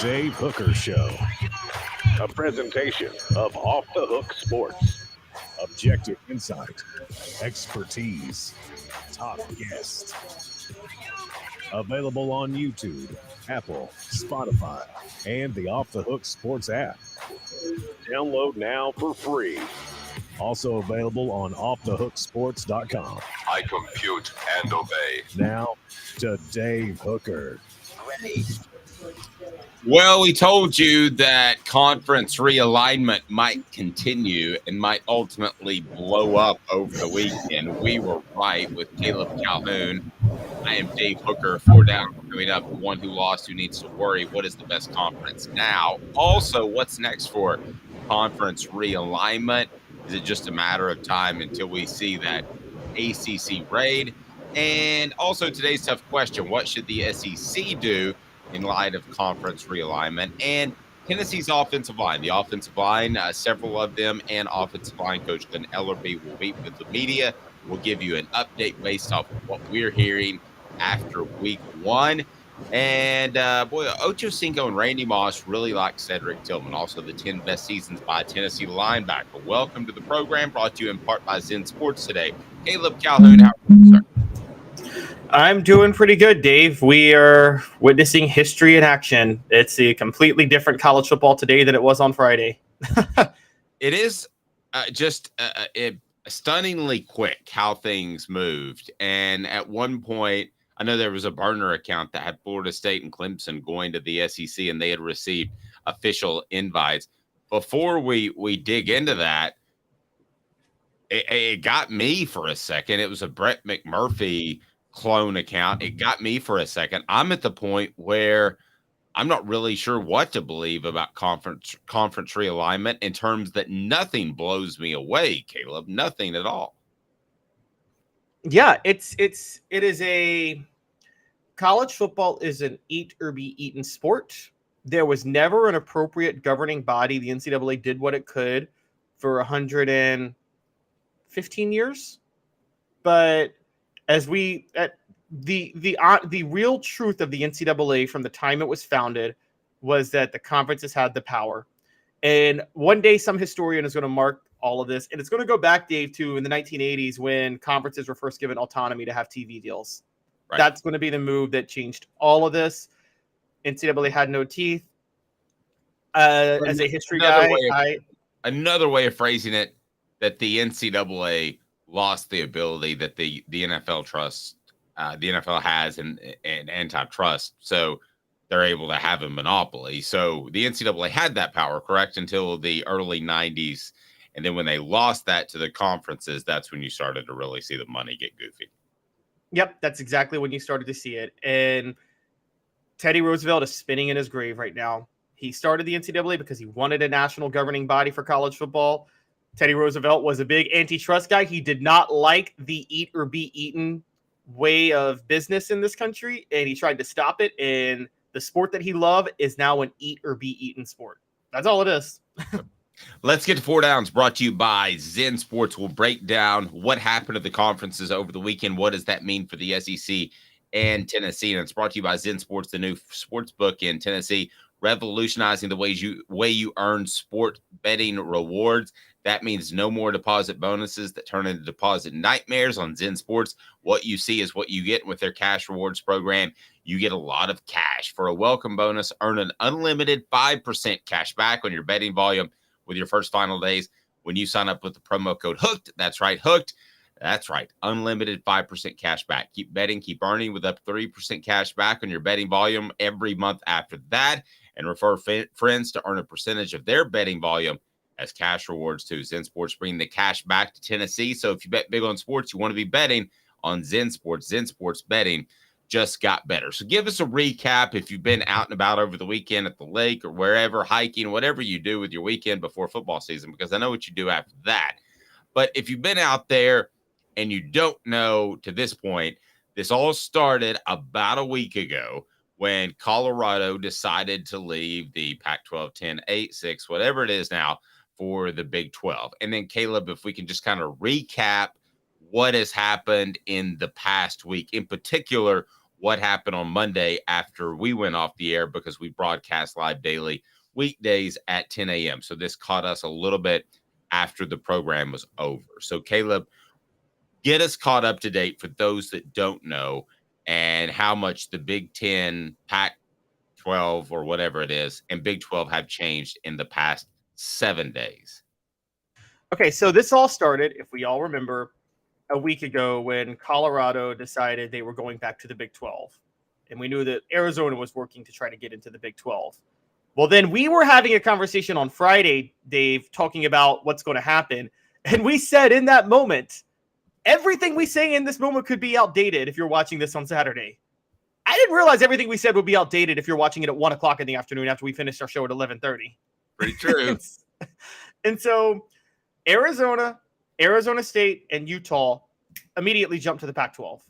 Dave Hooker Show. A presentation of Off the Hook Sports. Objective insight, expertise, top guests. Available on YouTube, Apple, Spotify, and the Off the Hook Sports app. Download now for free. Also available on offthehooksports.com. I compute and obey. Now to Dave Hooker. Ready. Well, we told you that conference realignment might continue and might ultimately blow up over the weekend. We were right with Caleb Calhoun. I am Dave Hooker. 4 down coming up. The one who lost, who needs to worry. What is the best conference now? Also, what's next for conference realignment? Is it just a matter of time until we see that ACC raid? And also today's tough question, what should the SEC do in light of conference realignment? And Tennessee's offensive line. The offensive line, several of them, and offensive line coach Glenn Ellerbe will meet with the media. We'll give you an update based off of what we're hearing after week one. And, Ocho Cinco and Randy Moss really like Cedric Tillman, also the 10 best seasons by a Tennessee linebacker. Welcome to the program, brought to you in part by Zen Sports today. Caleb Calhoun, how are you, sir? I'm doing pretty good, Dave. We are witnessing history in action. It's a completely different college football today than it was on Friday. It is just stunningly quick how things moved. And at one point, I know there was a burner account that had Florida State and Clemson going to the SEC, and they had received official invites. Before we dig into that, it got me for a second. It was a Brett McMurphy clone account. It got me for a second. I'm at the point where I'm not really sure what to believe about conference realignment in terms that nothing blows me away, Caleb. Nothing at all. Yeah, it is a college football is an eat or be eaten sport. There was never an appropriate governing body. The NCAA did what it could for 115 years, but as we at the real truth of the NCAA from the time it was founded was that the conferences had the power. And one day some historian is going to mark all of this, and it's going to go back, Dave, to in the 1980s when conferences were first given autonomy to have TV deals. Right. That's going to be the move that changed all of this. NCAA had no teeth. As a history guy, another way of phrasing it, that the NCAA lost the ability that the NFL trusts, the NFL has an antitrust, so they're able to have a monopoly. So the NCAA had that power, correct, until the early 90s. And then when they lost that to the conferences, that's when you started to really see the money get goofy. Yep, that's exactly when you started to see it. And Teddy Roosevelt is spinning in his grave right now. He started the NCAA because he wanted a national governing body for college football. Teddy Roosevelt was a big antitrust guy. He did not like the eat or be eaten way of business in this country, and he tried to stop it. And the sport that he loved is now an eat or be eaten sport. That's all it is. Let's get to 4 downs, brought to you by Zen Sports. We'll break down what happened to the conferences over the weekend. What does that mean for the SEC and Tennessee? And it's brought to you by Zen Sports, the new sports book in Tennessee, revolutionizing the way you earn sport betting rewards. That means no more deposit bonuses that turn into deposit nightmares on Zen Sports. What you see is what you get with their cash rewards program. You get a lot of cash. For a welcome bonus, earn an unlimited 5% cash back on your betting volume with your first final days when you sign up with the promo code HOOKED. That's right, HOOKED. That's right, unlimited 5% cash back. Keep betting, keep earning with up 3% cash back on your betting volume every month after that. And refer friends to earn a percentage of their betting volume as cash rewards too. Zen Sports bringing the cash back to Tennessee. So if you bet big on sports, you want to be betting on Zen Sports. Zen Sports betting just got better. So give us a recap if you've been out and about over the weekend at the lake or wherever, hiking, whatever you do with your weekend before football season, because I know what you do after that. But if you've been out there and you don't know to this point, this all started about a week ago when Colorado decided to leave the Pac-12 10, 8, 6, whatever it is now, for the Big 12. And then, Caleb, if we can just kind of recap what has happened in the past week, in particular, what happened on Monday after we went off the air, because we broadcast live daily weekdays at 10 a.m. So this caught us a little bit after the program was over. So Caleb, get us caught up to date for those that don't know, and how much the Big Ten, Pac-12, or whatever it is, and Big 12 have changed in the past 7 days. Okay, so this all started, if we all remember, a week ago when Colorado decided they were going back to the Big 12. And we knew that Arizona was working to try to get into the Big 12. Well, then we were having a conversation on Friday, Dave, talking about what's going to happen. And we said in that moment, everything we say in this moment could be outdated if you're watching this on Saturday. I didn't realize everything we said would be outdated if you're watching it at 1 o'clock in the afternoon after we finished our show at 11:30. Pretty true. And so Arizona State, and Utah immediately jumped to the Pac-12.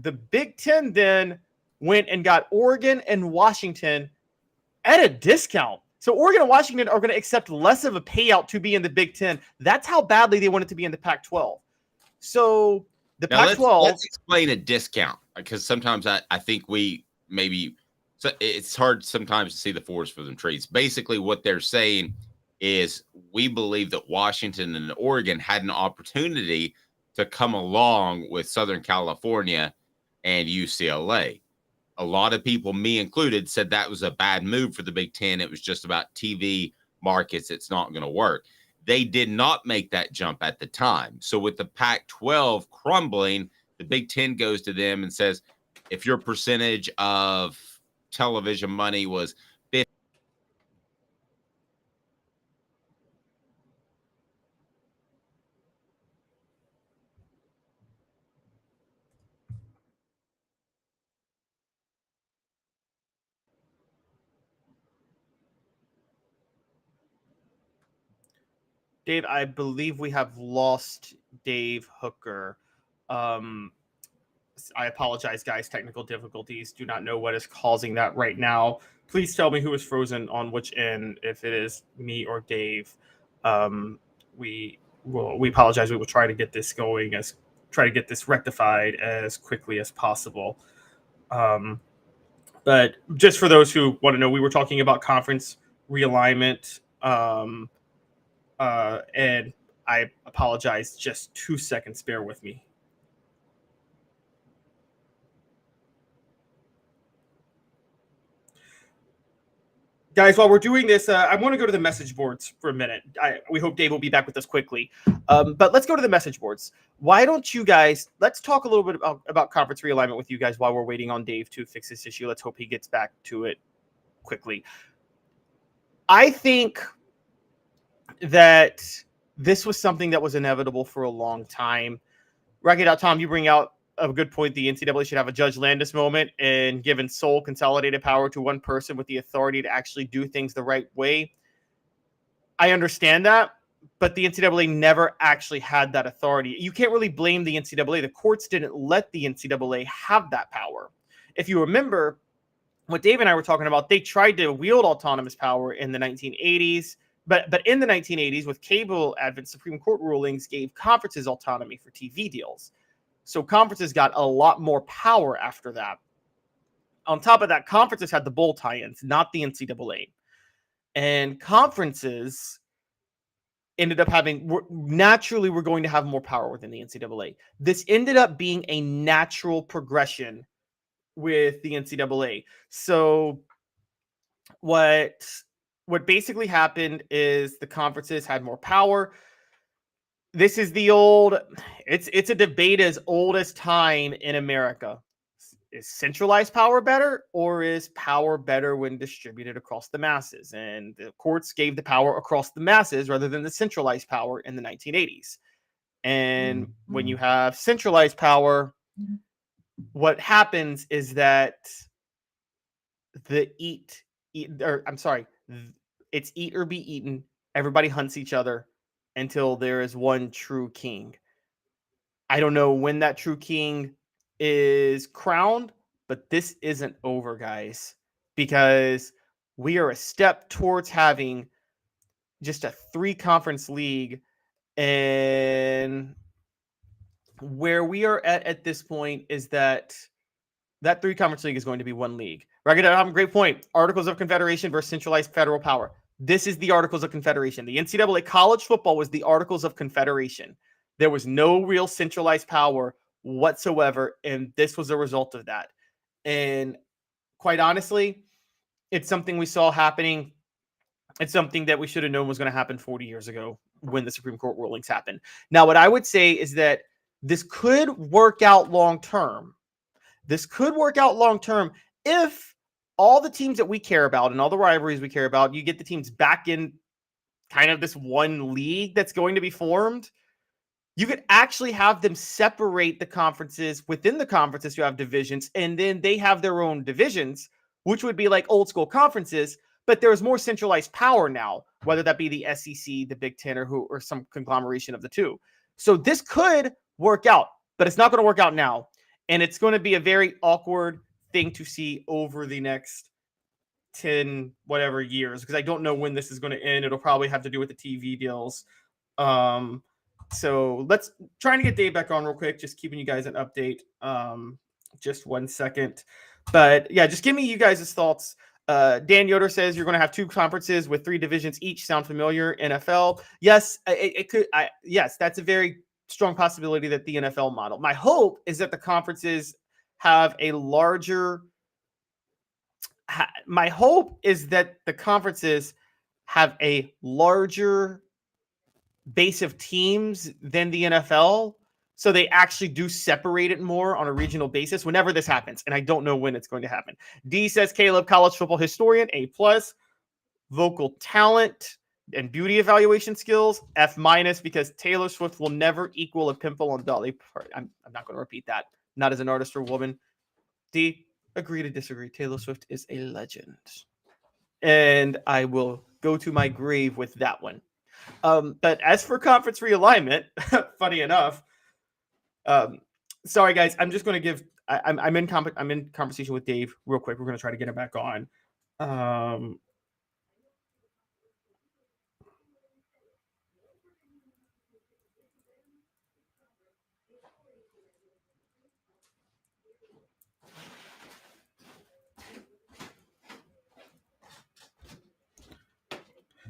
The Big Ten then went and got Oregon and Washington at a discount. So Oregon and Washington are going to accept less of a payout to be in the Big Ten. That's how badly they wanted to be in the Pac-12. So the Now Pac-12... Let's explain a discount, because sometimes I think we maybe... So it's hard sometimes to see the forest for the trees. Basically, what they're saying is we believe that Washington and Oregon had an opportunity to come along with Southern California and UCLA. A lot of people, me included, said that was a bad move for the Big Ten. It was just about TV markets. It's not going to work. They did not make that jump at the time. So with the Pac-12 crumbling, the Big Ten goes to them and says, if your percentage of television money was Dave, I believe we have lost Dave Hooker. I apologize, guys. Technical difficulties. Do not know what is causing that right now. Please tell me who is frozen on which end, if it is me or Dave. We apologize. We will try to get this going, try to get this rectified as quickly as possible. But just for those who want to know, we were talking about conference realignment. And I apologize. Just 2 seconds. Bear with me. Guys, while we're doing this, I want to go to the message boards for a minute. We hope Dave will be back with us quickly. But let's go to the message boards. Why don't you guys, let's talk a little bit about conference realignment with you guys while we're waiting on Dave to fix this issue. Let's hope he gets back to it quickly. I think that this was something that was inevitable for a long time. Rack it out, Tom, you bring out a good point. The NCAA should have a Judge Landis moment and given sole consolidated power to one person with the authority to actually do things the right way. I understand that, but the NCAA never actually had that authority. You can't really blame the NCAA. The courts didn't let the NCAA have that power. If you remember what Dave and I were talking about, they tried to wield autonomous power in the 1980s. But in the 1980s, with cable advent, Supreme Court rulings gave conferences autonomy for TV deals. So conferences got a lot more power after that. On top of that, conferences had the bowl tie-ins, not the NCAA. And conferences ended up naturally we're going to have more power within the NCAA. This ended up being a natural progression with the NCAA. So what basically happened is the conferences had more power. This is it's a debate as old as time in America. Is centralized power better, or is power better when distributed across the masses? And the courts gave the power across the masses rather than the centralized power in the 1980s. And when you have centralized power, what happens is that it's eat or be eaten. Everybody hunts each other until there is one true king. I don't know when that true king is crowned, but this isn't over, guys, because we are a step towards having just a 3-conference league. And where we are at this point is that That 3-conference league is going to be one league. Ragged.com, great point. Articles of Confederation versus centralized federal power. This is the Articles of Confederation. The NCAA college football was the Articles of Confederation. There was no real centralized power whatsoever, and this was a result of that. And quite honestly, it's something we saw happening. It's something that we should have known was going to happen 40 years ago when the Supreme Court rulings happened. Now, what I would say is that this could work out long term. This could work out long term if all the teams that we care about and all the rivalries we care about, you get the teams back in kind of this one league that's going to be formed. You could actually have them separate the conferences. Within the conferences, you have divisions, and then they have their own divisions, which would be like old school conferences, but there's more centralized power now, whether that be the SEC, the Big Ten, or some conglomeration of the two. So this could work out, but it's not going to work out now. And it's going to be a very awkward thing to see over the next 10 whatever years, because I don't know when this is going to end. It'll probably have to do with the TV deals. So let's try to get Dave back on real quick, just keeping you guys an update. Just 1 second. But yeah, just give me you guys' thoughts. Dan Yoder says you're going to have 2 conferences with 3 divisions each. Sound familiar? NFL? Yes, it could. Yes, that's a very strong possibility that the NFL model. My hope is that the conferences have a larger. My hope is that the conferences have a larger base of teams than the NFL, so they actually do separate it more on a regional basis whenever this happens. And I don't know when it's going to happen. D says Caleb, college football historian, A+, vocal talent and beauty evaluation skills, F- because Taylor Swift will never equal a pimple on Dolly Parton. I'm not going to repeat that. Not as an artist or woman. D, agree to disagree. Taylor Swift is a legend. And I will go to my grave with that one. But as for conference realignment, funny enough, sorry guys, I'm just going to give. I'm in conversation with Dave real quick. We're going to try to get him back on.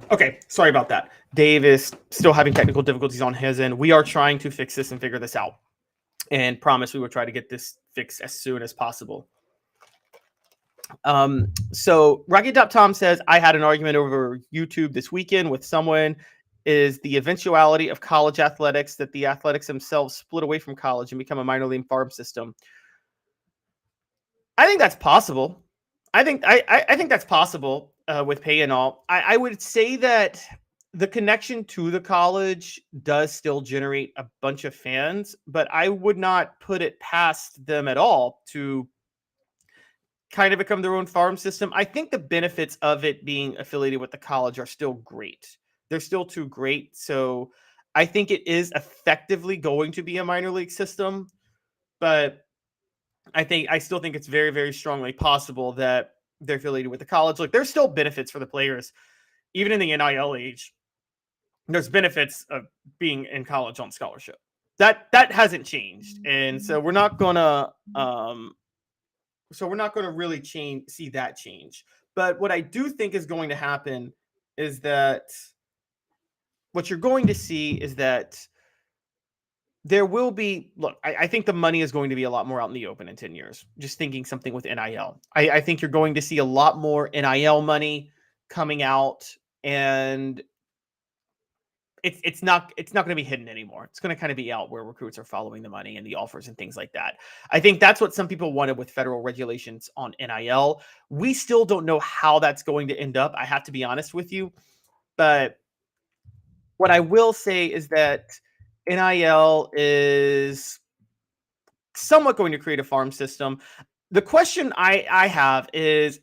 Okay, sorry about that. Dave is still having technical difficulties on his end. We are trying to fix this and figure this out, and promise we will try to get this fixed as soon as possible. So Rocky.Tom says, I had an argument over YouTube this weekend with someone. Is the eventuality of college athletics that the athletics themselves split away from college and become a minor league farm system? I think that's possible. I think that's possible with pay and all. I would say that the connection to the college does still generate a bunch of fans, but I would not put it past them at all to kind of become their own farm system. I think the benefits of it being affiliated with the college are still great. They're still too great. So I think it is effectively going to be a minor league system, but I still think it's very, very strongly possible that they're affiliated with the college. Like, there's still benefits for the players, even in the NIL age. There's benefits of being in college on scholarship. That hasn't changed, and so we're not gonna really see that change. But what I do think is going to happen is that what you're going to see is that there will be, look, I think the money is going to be a lot more out in the open in 10 years. Just thinking something with NIL. I think you're going to see a lot more NIL money coming out, and it's not going to be hidden anymore. It's going to kind of be out where recruits are following the money and the offers and things like that. I think that's what some people wanted with federal regulations on NIL. We still don't know how that's going to end up. I have to be honest with you. But what I will say is that NIL is somewhat going to create a farm system. The question I have is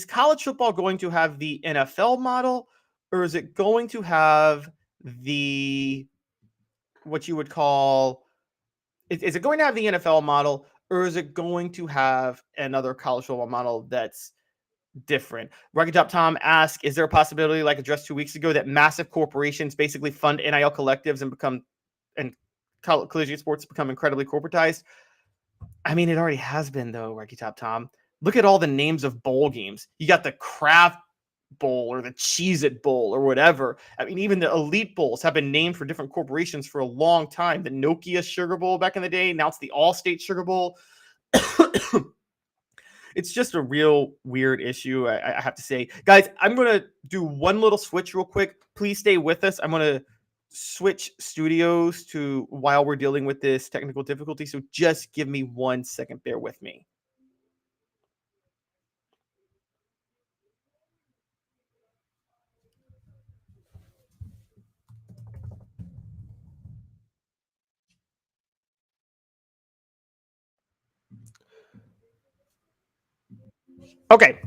college football going to have the NFL model, or is it going to have what you would call, is it going to have the NFL model, or is it going to have another college football model that's different? Rocky.Tom asks, is there a possibility, like addressed 2 weeks ago, that massive corporations basically fund NIL collectives and collegiate sports become incredibly corporatized? I mean, it already has been, though, Rocky Top Tom. Look at all the names of bowl games. You got the Kraft Bowl or the Cheez-It Bowl or whatever. I mean, even the Elite Bowls have been named for different corporations for a long time. The Nokia Sugar Bowl back in the day. Now it's the Allstate Sugar Bowl. It's just a real weird issue, I have to say. Guys, I'm going to do one little switch real quick. Please stay with us. I'm going to switch studios to while we're dealing with this technical difficulty. So just give me 1 second. Bear with me. Okay.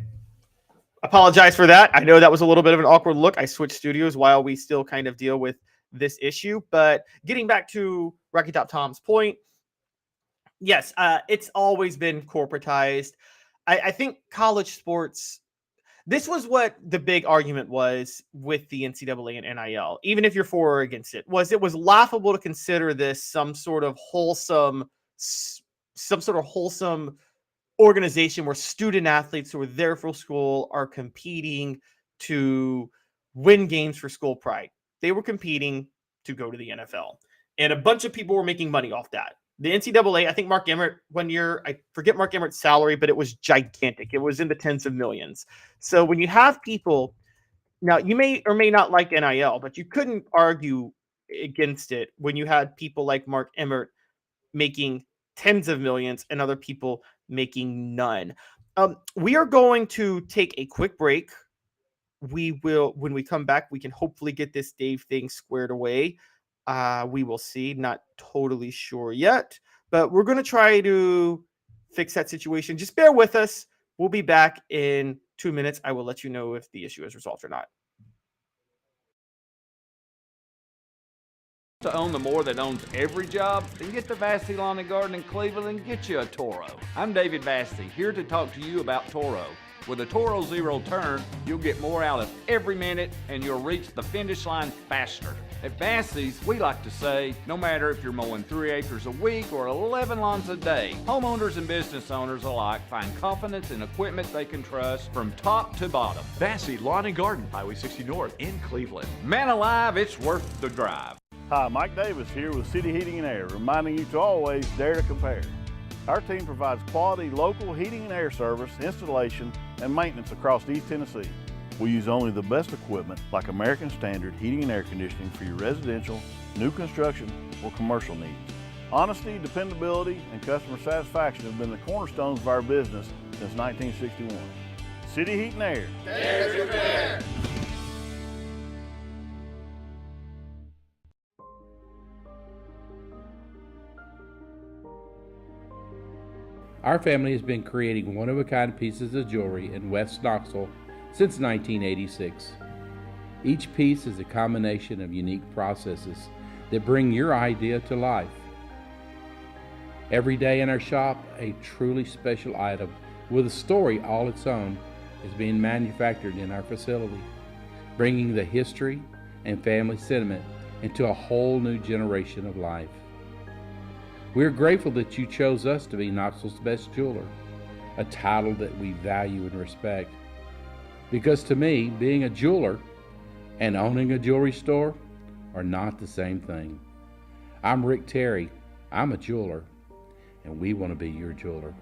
Apologize for that. I know that was a little bit of an awkward look. I switched studios while we still kind of deal with this issue. But getting back to Rocky Top Tom's point, yes, it's always been corporatized. I think college sports, this was what the big argument was with the NCAA and NIL, even if you're for or against it, was laughable to consider this some sort of wholesome organization where student athletes who are there for school are competing to win games for school pride. They were competing to go to the NFL. And a bunch of people were making money off that. The NCAA, I think Mark Emmert, one year, I forget Mark Emmert's salary, but it was gigantic. It was in the tens of millions. So when you have people, now you may or may not like NIL, but you couldn't argue against it when you had people like Mark Emmert making tens of millions and other people making none. We are going to take a quick break. We will, when we come back, we can hopefully get this Dave thing squared away. We will see. Not totally sure yet, but we're going to try to fix that situation. Just bear with us. We'll be back in 2 minutes. I will let you know if the issue is resolved or not. To own the more that owns every job, then get to Vassy Lawn and Garden in Cleveland and get you a Toro. I'm David Vassy, here to talk to you about Toro. With a Toro Zero Turn, you'll get more out of every minute and you'll reach the finish line faster. At Vassy's, we like to say, no matter if you're mowing 3 acres a week or 11 lawns a day, homeowners and business owners alike find confidence in equipment they can trust from top to bottom. Vassy Lawn and Garden, Highway 60 North in Cleveland. Man alive, it's worth the drive. Hi, Mike Davis here with City Heating and Air, reminding you to always dare to compare. Our team provides quality local heating and air service, installation, and maintenance across East Tennessee. We use only the best equipment like American Standard heating and air conditioning for your residential, new construction, or commercial needs. Honesty, dependability, and customer satisfaction have been the cornerstones of our business since 1961. City Heat and Air. Dare to compare. Our family has been creating one-of-a-kind pieces of jewelry in West Knoxville since 1986. Each piece is a combination of unique processes that bring your idea to life. Every day in our shop, a truly special item with a story all its own is being manufactured in our facility, bringing the history and family sentiment into a whole new generation of life. We are grateful that you chose us to be Knoxville's best jeweler, a title that we value and respect. Because to me, being a jeweler and owning a jewelry store are not the same thing. I'm Rick Terry. I'm a jeweler, and we want to be your jeweler.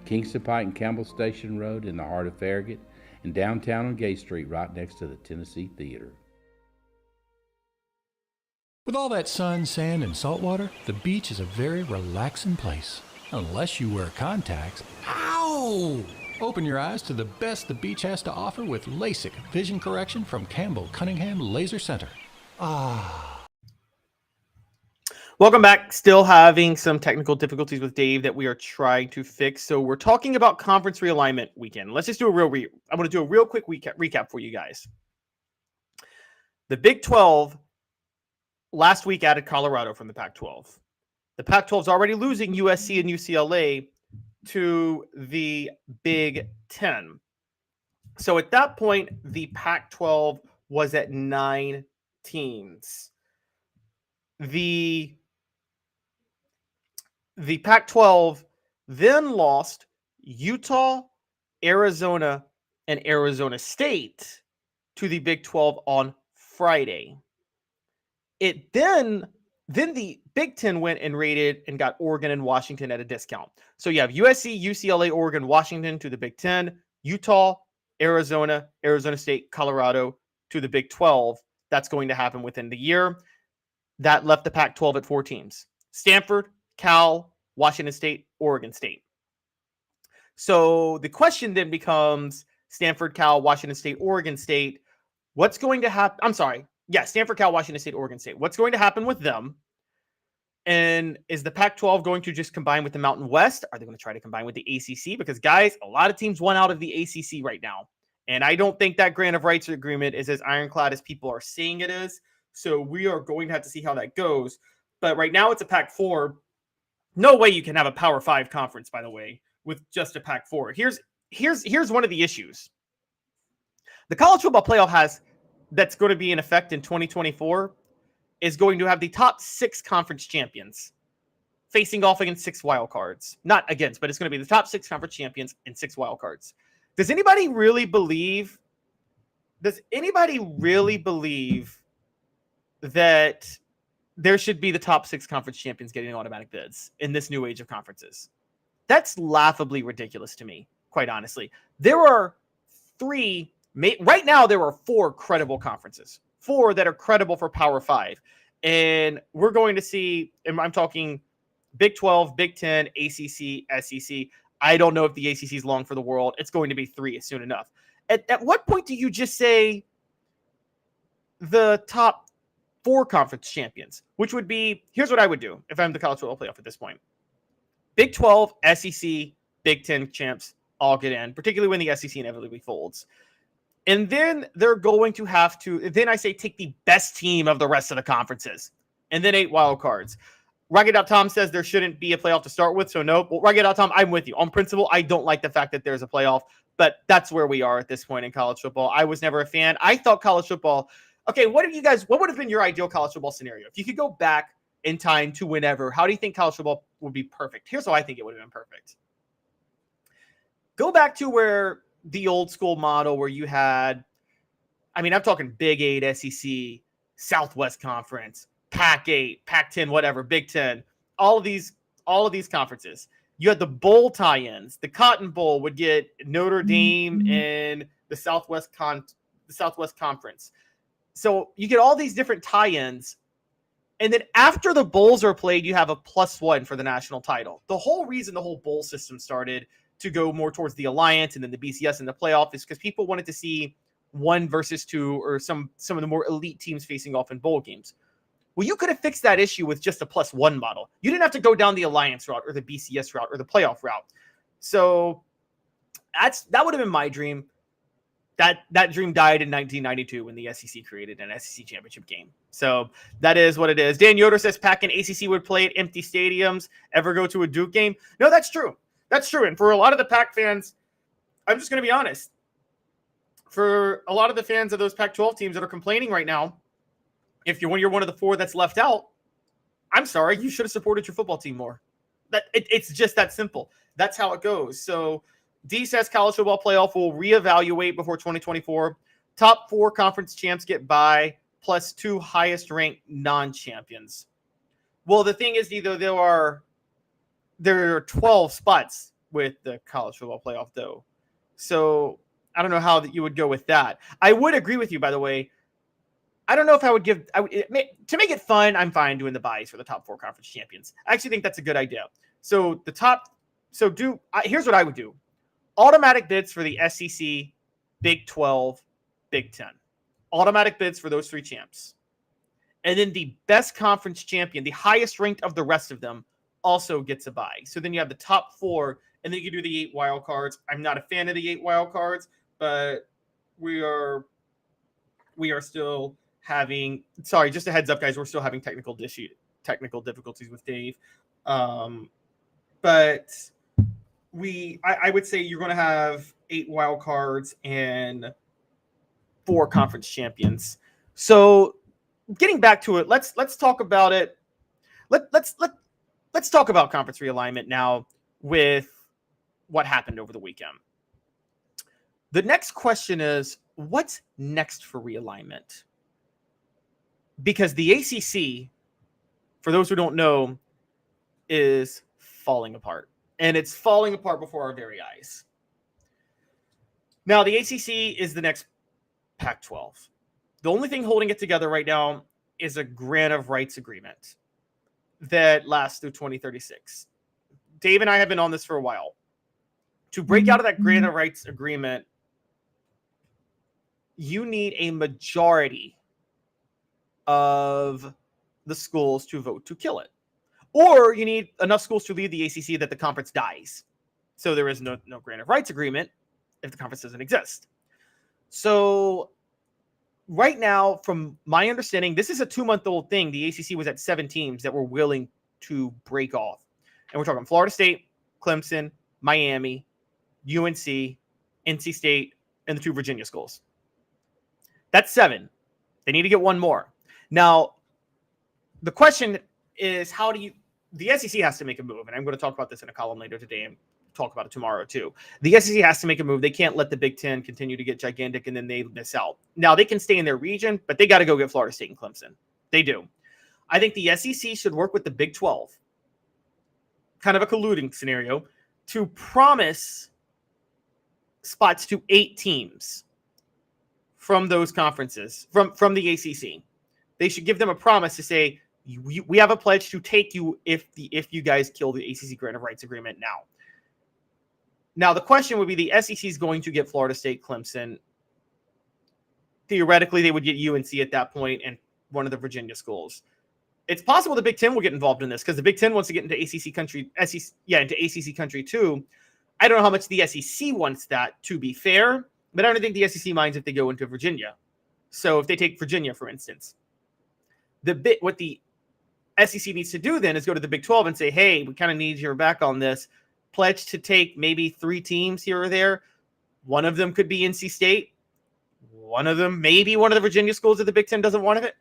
Kingston Pike and Campbell Station Road in the heart of Farragut, and downtown on Gay Street right next to the Tennessee Theater. With all that sun, sand, and salt water, the beach is a very relaxing place. Unless you wear contacts. Ow! Open your eyes to the best the beach has to offer with LASIK vision correction from Campbell Cunningham Laser Center. Ah. Welcome back. Still having some technical difficulties with Dave that we are trying to fix. So we're talking about conference realignment weekend. Let's just do I'm going to do a real quick recap for you guys. The Big 12 last week added Colorado from the Pac-12. The Pac-12 is already losing USC and UCLA to the Big 10. So at that point, the Pac-12 was at 9 teams. The Pac-12 then lost Utah, Arizona, and Arizona State to the Big 12 on Friday. Then the Big 10 went and rated and got Oregon and Washington at a discount. So you have USC, UCLA, Oregon, Washington to the Big 10, Utah, Arizona, Arizona State, Colorado to the Big 12. That's going to happen within the year. That left the Pac-12 at 4 teams: Stanford, Cal, Washington State, Oregon State. So the question then becomes Stanford, Cal, Washington State, Oregon State. What's going to happen? I'm sorry. Yeah, Stanford, Cal, Washington State, Oregon State. What's going to happen with them? And is the Pac-12 going to just combine with the Mountain West? Are they going to try to combine with the ACC? Because, guys, a lot of teams want out of the ACC right now. And I don't think that grant of rights agreement is as ironclad as people are saying it is. So we are going to have to see how that goes. But right now it's a Pac-4. No way you can have a Power 5 conference, by the way, with just a Pac-4. Here's one of the issues. The college football playoff that's going to be in effect in 2024 is going to have the top 6 conference champions facing off against 6 wild cards. Not against, but it's going to be the top 6 conference champions and 6 wild cards. Does anybody really believe that there should be the top 6 conference champions getting automatic bids in this new age of conferences? That's laughably ridiculous to me, quite honestly. There are 3, right now there are 4 credible conferences, 4 that are credible for Power 5. And we're going to see, and I'm talking Big 12, Big 10, ACC, SEC. I don't know if the ACC is long for the world. It's going to be 3 soon enough. At what point do you just say the top 4 conference champions, which would be, here's what I would do if I'm the college football playoff at this point. Big 12, SEC, Big 10 champs all get in, particularly when the SEC inevitably folds. And then they're going to have to, then I say take the best team of the rest of the conferences, and then 8 wild cards. Rugged.Tom says there shouldn't be a playoff to start with, so no. Well, Rugged.Tom, I'm with you. On principle, I don't like the fact that there's a playoff, but that's where we are at this point in college football. I was never a fan. I thought college football, okay, what would have been your ideal college football scenario? If you could go back in time to whenever, how do you think college football would be perfect? Here's how I think it would have been perfect. Go back to where the old school model where you had, I'm talking Big 8, SEC, Southwest Conference, Pac-8, Pac-10, whatever, Big 10, all of these conferences. You had the bowl tie-ins. The Cotton Bowl would get Notre Dame and the Southwest Conference. So you get all these different tie-ins. And then after the bowls are played, you have a +1 for the national title. The whole reason the whole bowl system started to go more towards the alliance and then the BCS and the playoff is because people wanted to see 1 versus 2 or some of the more elite teams facing off in bowl games. Well, you could have fixed that issue with just a +1 model. You didn't have to go down the alliance route or the BCS route or the playoff route. So that would have been my dream. That dream died in 1992 when the SEC created an SEC championship game. So that is what it is. Dan Yoder says Pac and ACC would play at empty stadiums. Ever go to a Duke game? No, that's true. That's true. And for a lot of the Pac fans, I'm just going to be honest. For a lot of the fans of those Pac-12 teams that are complaining right now, if you're one of the 4 that's left out, I'm sorry, you should have supported your football team more. It's just that simple. That's how it goes. So D says college football playoff will reevaluate before 2024. Top 4 conference champs get by, +2 highest ranked non-champions. Well, the thing is, either there are 12 spots with the college football playoff, though. So I don't know how that you would go with that. I would agree with you, by the way. I don't know if I would to make it fun, I'm fine doing the buys for the top 4 conference champions. I actually think that's a good idea. So here's what I would do. Automatic bids for the SEC, Big 12, Big 10. Automatic bids for those 3 champs. And then the best conference champion, the highest ranked of the rest of them, also gets a bye. So then you have the top 4, and then you can do the 8 wild cards. I'm not a fan of the 8 wild cards, but we are still having, sorry, just a heads up, guys, we're still having technical difficulties with Dave. But I would say you're going to have 8 wild cards and 4 conference champions. So getting back to it, let's talk about it. Let's talk about conference realignment now. with what happened over the weekend. The next question is, what's next for realignment? Because the ACC, for those who don't know, is falling apart. And it's falling apart before our very eyes. Now, the ACC is the next Pac-12. The only thing holding it together right now is a grant of rights agreement that lasts through 2036. Dave and I have been on this for a while. To break out of that grant of rights agreement, you need a majority of the schools to vote to kill it. Or you need enough schools to leave the ACC that the conference dies. So there is no grant of rights agreement if the conference doesn't exist. So right now, from my understanding, this is a 2-month-old thing. The ACC was at 7 teams that were willing to break off. And we're talking Florida State, Clemson, Miami, UNC, NC State, and the 2 Virginia schools. That's 7. They need to get 1 more. Now, the question is, the SEC has to make a move, and I'm going to talk about this in a column later today and talk about it tomorrow too. The SEC has to make a move. They can't let the Big Ten continue to get gigantic and then they miss out. Now, they can stay in their region, but they got to go get Florida State and Clemson. They do. I think the SEC should work with the Big 12, kind of a colluding scenario, to promise spots to 8 teams from those conferences, from the ACC. They should give them a promise to say, we have a pledge to take you if you guys kill the ACC grant of rights agreement now. Now, the question would be, the SEC is going to get Florida State, Clemson. Theoretically, they would get UNC at that point and one of the Virginia schools. It's possible the Big Ten will get involved in this because the Big Ten wants to get into ACC country, into ACC country too. I don't know how much the SEC wants that, to be fair, but I don't think the SEC minds if they go into Virginia. So if they take Virginia, for instance, what the SEC needs to do then is go to the Big 12 and say, hey, we kind of need your back on this. Pledge to take maybe 3 teams here or there. One of them could be NC State. One of them, maybe one of the Virginia schools that the Big Ten doesn't want of it.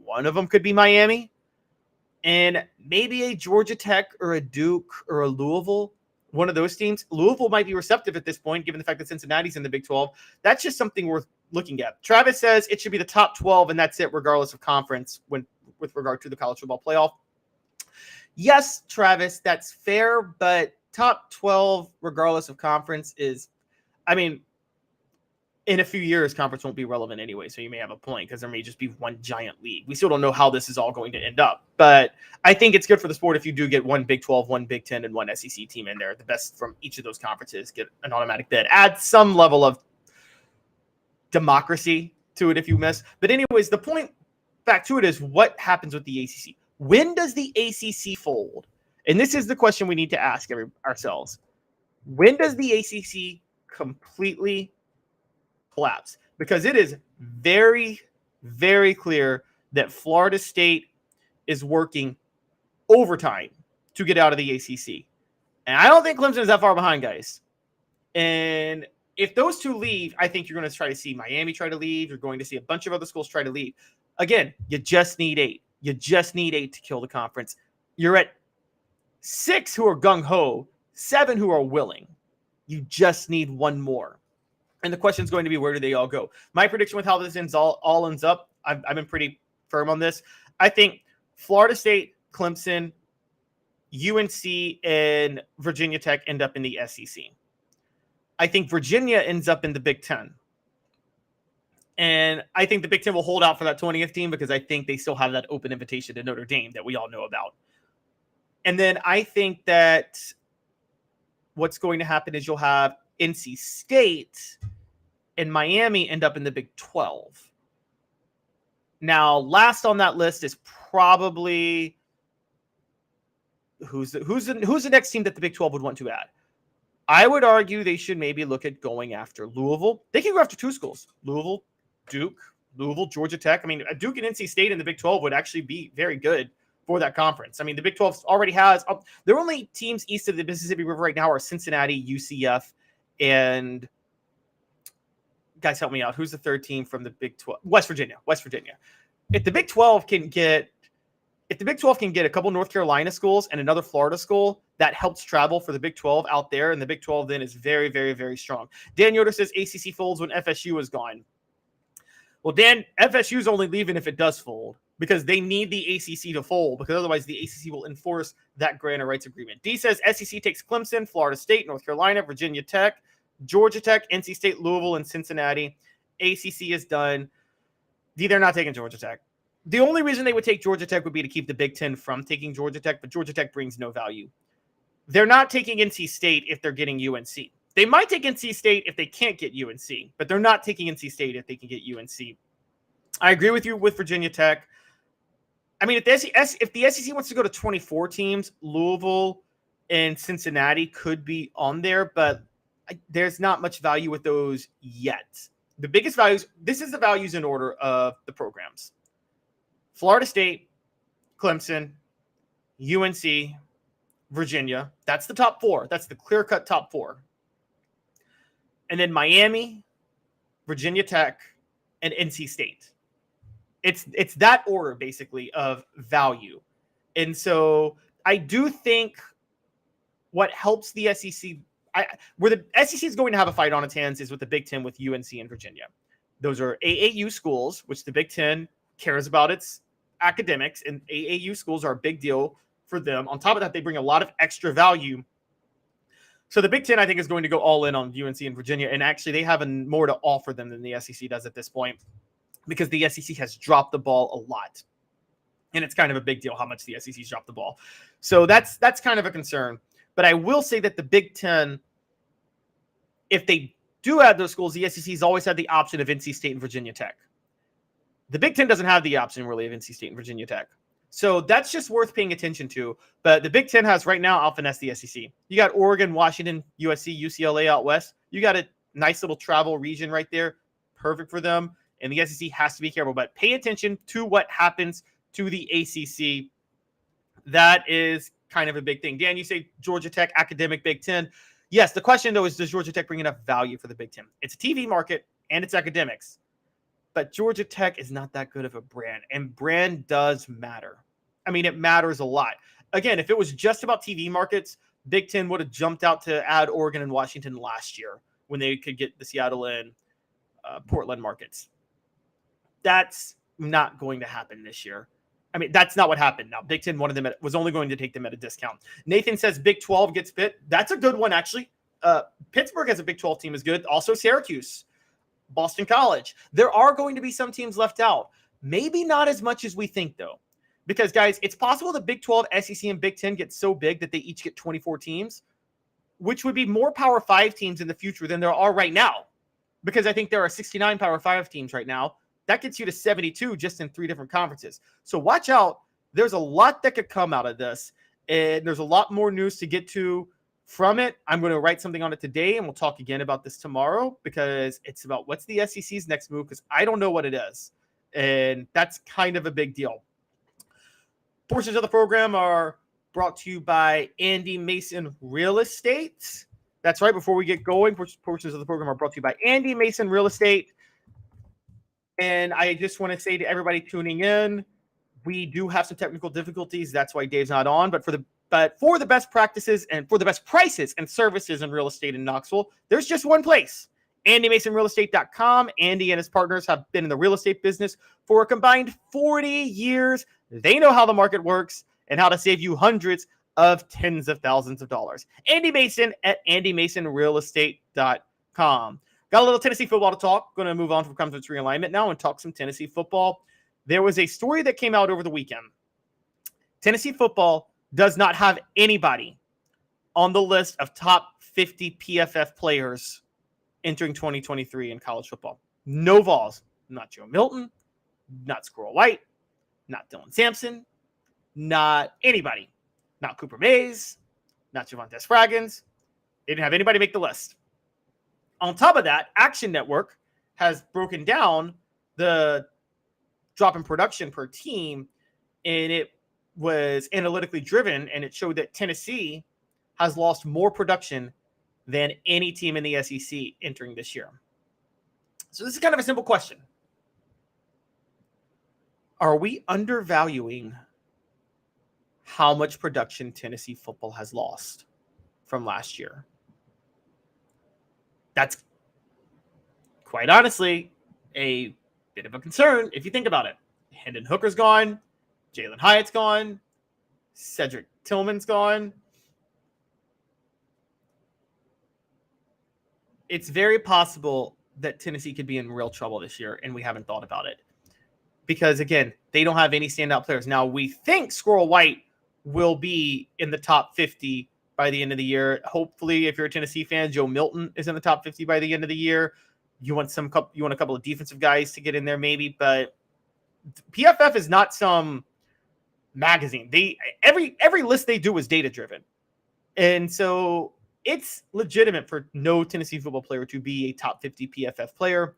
One of them could be Miami. And maybe a Georgia Tech or a Duke or a Louisville, one of those teams. Louisville might be receptive at this point, given the fact that Cincinnati's in the Big 12. That's just something worth looking at. Travis says it should be the top 12, and that's it, regardless of conference, with regard to the college football playoff. Yes, Travis, that's fair, but top 12, regardless of conference, is, I mean, in a few years, conference won't be relevant anyway, so you may have a point because there may just be one giant league. We still don't know how this is all going to end up, but I think it's good for the sport if you do get one Big 12, one Big 10, and one SEC team in there. The best from each of those conferences get an automatic bid. Add some level of democracy to it if you miss. But anyways, the point back to it is, what happens with the ACC? When does the ACC fold? And this is the question we need to ask ourselves. When does the ACC completely collapse? Because it is very, very clear that Florida State is working overtime to get out of the ACC. And I don't think Clemson is that far behind, guys. And if those 2 leave, I think you're going to try to see Miami try to leave. You're going to see a bunch of other schools try to leave. Again, you just need 8. You just need 8 to kill the conference. You're at 6 who are gung-ho, 7 who are willing. You just need 1 more. And the question is going to be, where do they all go? My prediction with how this all ends up, I've been pretty firm on this. I think Florida State, Clemson, UNC, and Virginia Tech end up in the SEC. I think Virginia ends up in the Big Ten. And I think the Big Ten will hold out for that 20th team because I think they still have that open invitation to Notre Dame that we all know about. And then I think that what's going to happen is you'll have NC State and Miami end up in the Big 12. Now, last on that list is probably who's the next team that the Big 12 would want to add? I would argue they should maybe look at going after Louisville. They can go after 2 schools, Louisville, Duke, Louisville, Georgia Tech. I mean, Duke and NC State in the Big 12 would actually be very good for that conference. I mean, the Big 12 already has their only teams east of the Mississippi River right now are Cincinnati, UCF, and guys, help me out. Who's the third team from the Big 12? West Virginia. If the Big 12 can get if the Big 12 can get a couple North Carolina schools and another Florida school, that helps travel for the Big 12 out there, and the Big 12 then is very, very, very strong. Dan Yoder says ACC folds when FSU is gone. Well, Dan, FSU is only leaving if it does fold because they need the ACC to fold, because otherwise the ACC will enforce that grant of rights agreement. D says SEC takes Clemson, Florida State, North Carolina, Virginia Tech, Georgia Tech, NC State, Louisville, and Cincinnati. ACC is done. D, they're not taking Georgia Tech. The only reason they would take Georgia Tech would be to keep the Big Ten from taking Georgia Tech, but Georgia Tech brings no value. They're not taking NC State if they're getting UNC. They might take NC State if they can't get UNC, but they're not taking NC State if they can get UNC. I agree with you with Virginia Tech. I mean, if the SEC wants to go to 24 teams, Louisville and Cincinnati could be on there, but there's not much value with those yet. The biggest values, this is the values in order of the programs. Florida State, Clemson, UNC, Virginia. That's the top four. That's the clear-cut top four. And then Miami, Virginia Tech, and NC State. It's that order, basically, of value. And so I do think what helps the SEC, where the SEC is going to have a fight on its hands, is with the Big Ten with UNC and Virginia. Those are AAU schools, which the Big Ten cares about its academics, and AAU schools are a big deal for them. On top of that, they bring a lot of extra value. So the Big Ten, I think, is going to go all in on UNC and Virginia, and actually they have more to offer them than the SEC does at this point, because the SEC has dropped the ball a lot. And it's kind of a big deal how much the SEC's dropped the ball. So that's kind of a concern. But I will say that the Big Ten, if they do add those schools, the SEC's always had the option of NC State and Virginia Tech. The Big Ten doesn't have the option, really, of NC State and Virginia Tech. So that's just worth paying attention to. But the Big Ten has right now out-finessed the SEC. You got Oregon, Washington, USC, UCLA out west. You got a nice little travel region right there. Perfect for them. And the SEC has to be careful. But pay attention to what happens to the ACC. That is kind of a big thing. Dan, you say Georgia Tech, academic Big Ten. Yes, the question, though, is does Georgia Tech bring enough value for the Big Ten? It's a TV market, and it's academics. But Georgia Tech is not that good of a brand, and brand does matter. I mean, it matters a lot. Again, if it was just about TV markets, Big Ten would have jumped out to add Oregon and Washington last year when they could get the Seattle and Portland markets. That's not going to happen this year. I mean, that's not what happened. Now, Big Ten was only going to take them at a discount. Nathan says Big 12 gets fit. That's a good one, actually. Pittsburgh as a Big 12 team is good. Also, Syracuse, Boston College. There are going to be some teams left out. Maybe not as much as we think, though. Because, guys, it's possible the Big 12, SEC, and Big 10 get so big that they each get 24 teams, which would be more Power 5 teams in the future than there are right now. Because I think there are 69 Power 5 teams right now. That gets you to 72 just in 3 different conferences. So watch out. There's a lot that could come out of this. And there's a lot more news to get to from it. I'm going to write something on it today, and we'll talk again about this tomorrow, because it's about what's the SEC's next move, because I don't know what it is. And that's kind of a big deal. Portions of the program are brought to you by Andy Mason Real Estate. That's right. Before we get going, portions of the program are brought to you by Andy Mason Real Estate. And I just want to say to everybody tuning in, we do have some technical difficulties. That's why Dave's not on. But for the best practices and for the best prices and services in real estate in Knoxville, there's just one place. AndyMasonRealEstate.com. Andy and his partners have been in the real estate business for a combined 40 years. They know how the market works and how to save you hundreds of tens of thousands of dollars. Andy Mason at AndyMasonRealEstate.com. Got a little Tennessee football to talk. Going to move on from conference realignment now and talk some Tennessee football. There was a story that came out over the weekend. Tennessee football does not have anybody on the list of top 50 PFF players entering 2023 in college football. No Vols. Not Joe Milton. Not Squirrel White. Not Dylan Sampson. Not anybody. Not Cooper Mays. Not Javonte Spraggins. They didn't have anybody make the list. On top of that, Action Network has broken down the drop in production per team, and it was analytically driven, and it showed that Tennessee has lost more production than any team in the SEC entering this year. So this is kind of a simple question. Are we undervaluing how much production Tennessee football has lost from last year. That's quite honestly a bit of a concern if you think about it. Hendon Hooker's gone. Jalen Hyatt's gone. Cedric Tillman's gone. It's very possible that Tennessee could be in real trouble this year, and we haven't thought about it. Because, again, they don't have any standout players. Now, we think Squirrel White will be in the top 50 by the end of the year. Hopefully, if you're a Tennessee fan, Joe Milton is in the top 50 by the end of the year. You want a couple of defensive guys to get in there maybe, but PFF is not some magazine. Every list they do is data driven. And so it's legitimate for no Tennessee football player to be a top 50 PFF player.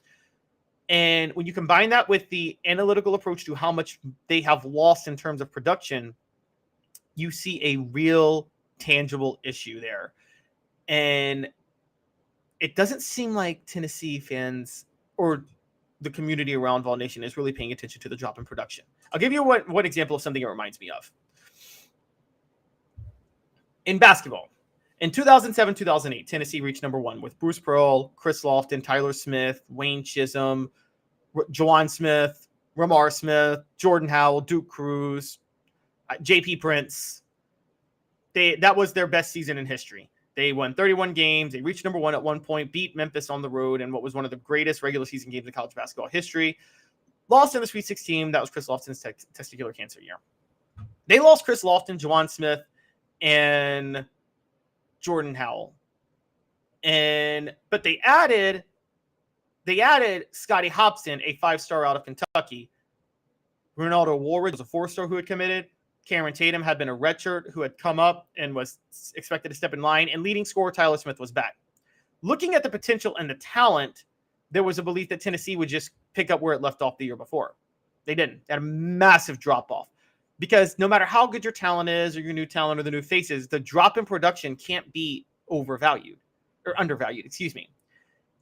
And when you combine that with the analytical approach to how much they have lost in terms of production, you see a real tangible issue there. And it doesn't seem like Tennessee fans or the community around Vol Nation is really paying attention to the drop in production. I'll give you one example of something it reminds me of. In basketball, in 2007-2008, Tennessee reached number 1 with Bruce Pearl, Chris Lofton, Tyler Smith, Wayne Chisholm, Jawan Smith, Ramar Smith, Jordan Howell, Duke Cruz, J.P. Prince. That was their best season in history. They won 31 games. They reached number 1 at one point, beat Memphis on the road in what was one of the greatest regular season games in college basketball history. Lost in the Sweet 16. That was Chris Lofton's testicular cancer year. They lost Chris Lofton, Jawan Smith, and Jordan Howell. But they added Scotty Hobson, a 5-star out of Kentucky. Ronaldo Woolridge was a 4-star who had committed. Cameron Tatum had been a redshirt who had come up and was expected to step in line. And leading scorer Tyler Smith was back. Looking at the potential and the talent, there was a belief that Tennessee would just pick up where it left off the year before. They didn't. They had a massive drop-off. Because no matter how good your talent is or your new talent or the new faces, the drop in production can't be undervalued.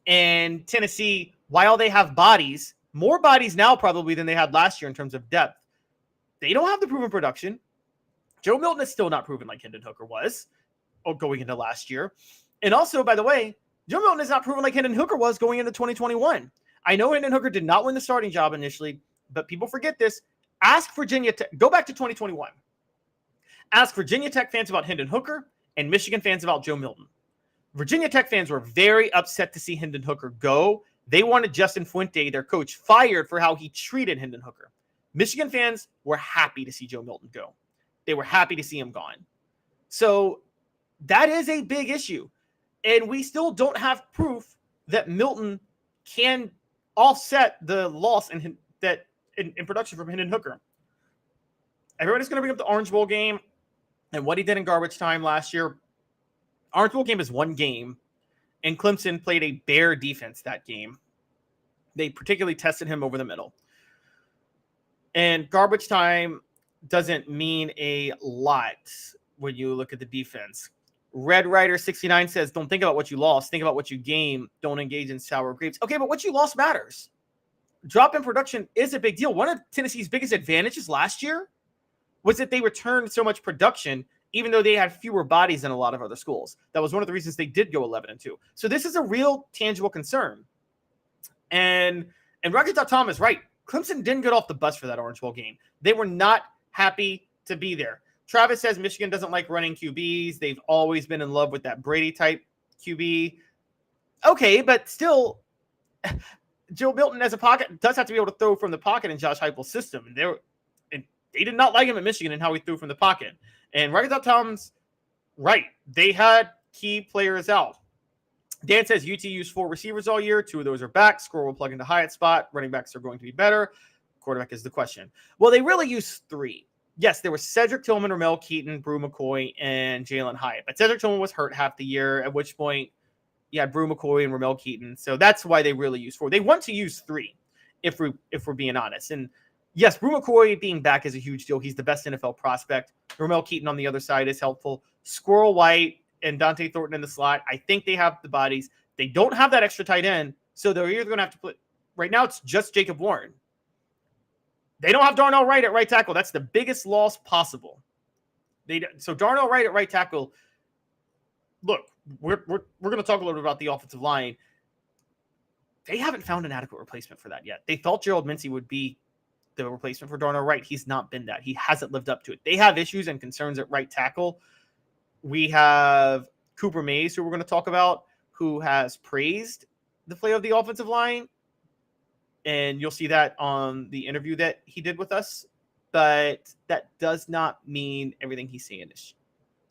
And Tennessee, while they have bodies, more bodies now probably than they had last year in terms of depth, they don't have the proven production. Joe Milton is still not proven like Hendon Hooker was going into last year. And also, by the way, Joe Milton is not proven like Hendon Hooker was going into 2021. I know Hendon Hooker did not win the starting job initially, but people forget this. Ask Virginia Tech. Go back to 2021. Ask Virginia Tech fans about Hendon Hooker and Michigan fans about Joe Milton. Virginia Tech fans were very upset to see Hendon Hooker go. They wanted Justin Fuente, their coach, fired for how he treated Hendon Hooker. Michigan fans were happy to see Joe Milton go. They were happy to see him gone. So that is a big issue. And we still don't have proof that Milton can offset the loss in production from Hendon Hooker. Everybody's going to bring up the Orange Bowl game and what he did in garbage time last year. Orange Bowl game is one game, and Clemson played a bare defense that game. They particularly tested him over the middle. And garbage time doesn't mean a lot when you look at the defense. Red Rider 69 says, don't think about what you lost. Think about what you gained. Don't engage in sour grapes. Okay, but what you lost matters. Drop in production is a big deal. One of Tennessee's biggest advantages last year was that they returned so much production, even though they had fewer bodies than a lot of other schools. That was one of the reasons they did go 11-2. So this is a real tangible concern. And Rocky Tom is right. Clemson didn't get off the bus for that Orange Bowl game. They were not happy to be there. Travis says Michigan doesn't like running QBs. They've always been in love with that Brady-type QB. Okay, but still, Joe Milton as a pocket does have to be able to throw from the pocket in Josh Heupel's system. And they did not like him at Michigan and how he threw from the pocket. And Rocky Tom's right. They had key players out. Dan says UT used 4 receivers all year. 2 of those are back. Score will plug into Hyatt's spot. Running backs are going to be better. Quarterback is the question. Well, they really used 3. Yes, there was Cedric Tillman, Ramel Keaton, Brew McCoy, and Jalen Hyatt. But Cedric Tillman was hurt half the year, at which point you had Brew McCoy and Ramel Keaton. So that's why they really used 4. They want to use 3, if we're being honest. And yes, Brew McCoy being back is a huge deal. He's the best NFL prospect. Ramel Keaton on the other side is helpful. Squirrel White and Dante Thornton in the slot. I think they have the bodies. They don't have that extra tight end, so they're either going to have to put – right now it's just Jacob Warren. They don't have Darnell Wright at right tackle. That's the biggest loss possible. So Darnell Wright at right tackle. Look, we're going to talk a little bit about the offensive line. They haven't found an adequate replacement for that yet. They thought Gerald Mincy would be the replacement for Darnell Wright. He's not been that. He hasn't lived up to it. They have issues and concerns at right tackle. We have Cooper Mays, who we're going to talk about, who has praised the play of the offensive line. And you'll see that on the interview that he did with us. But that does not mean everything he's saying is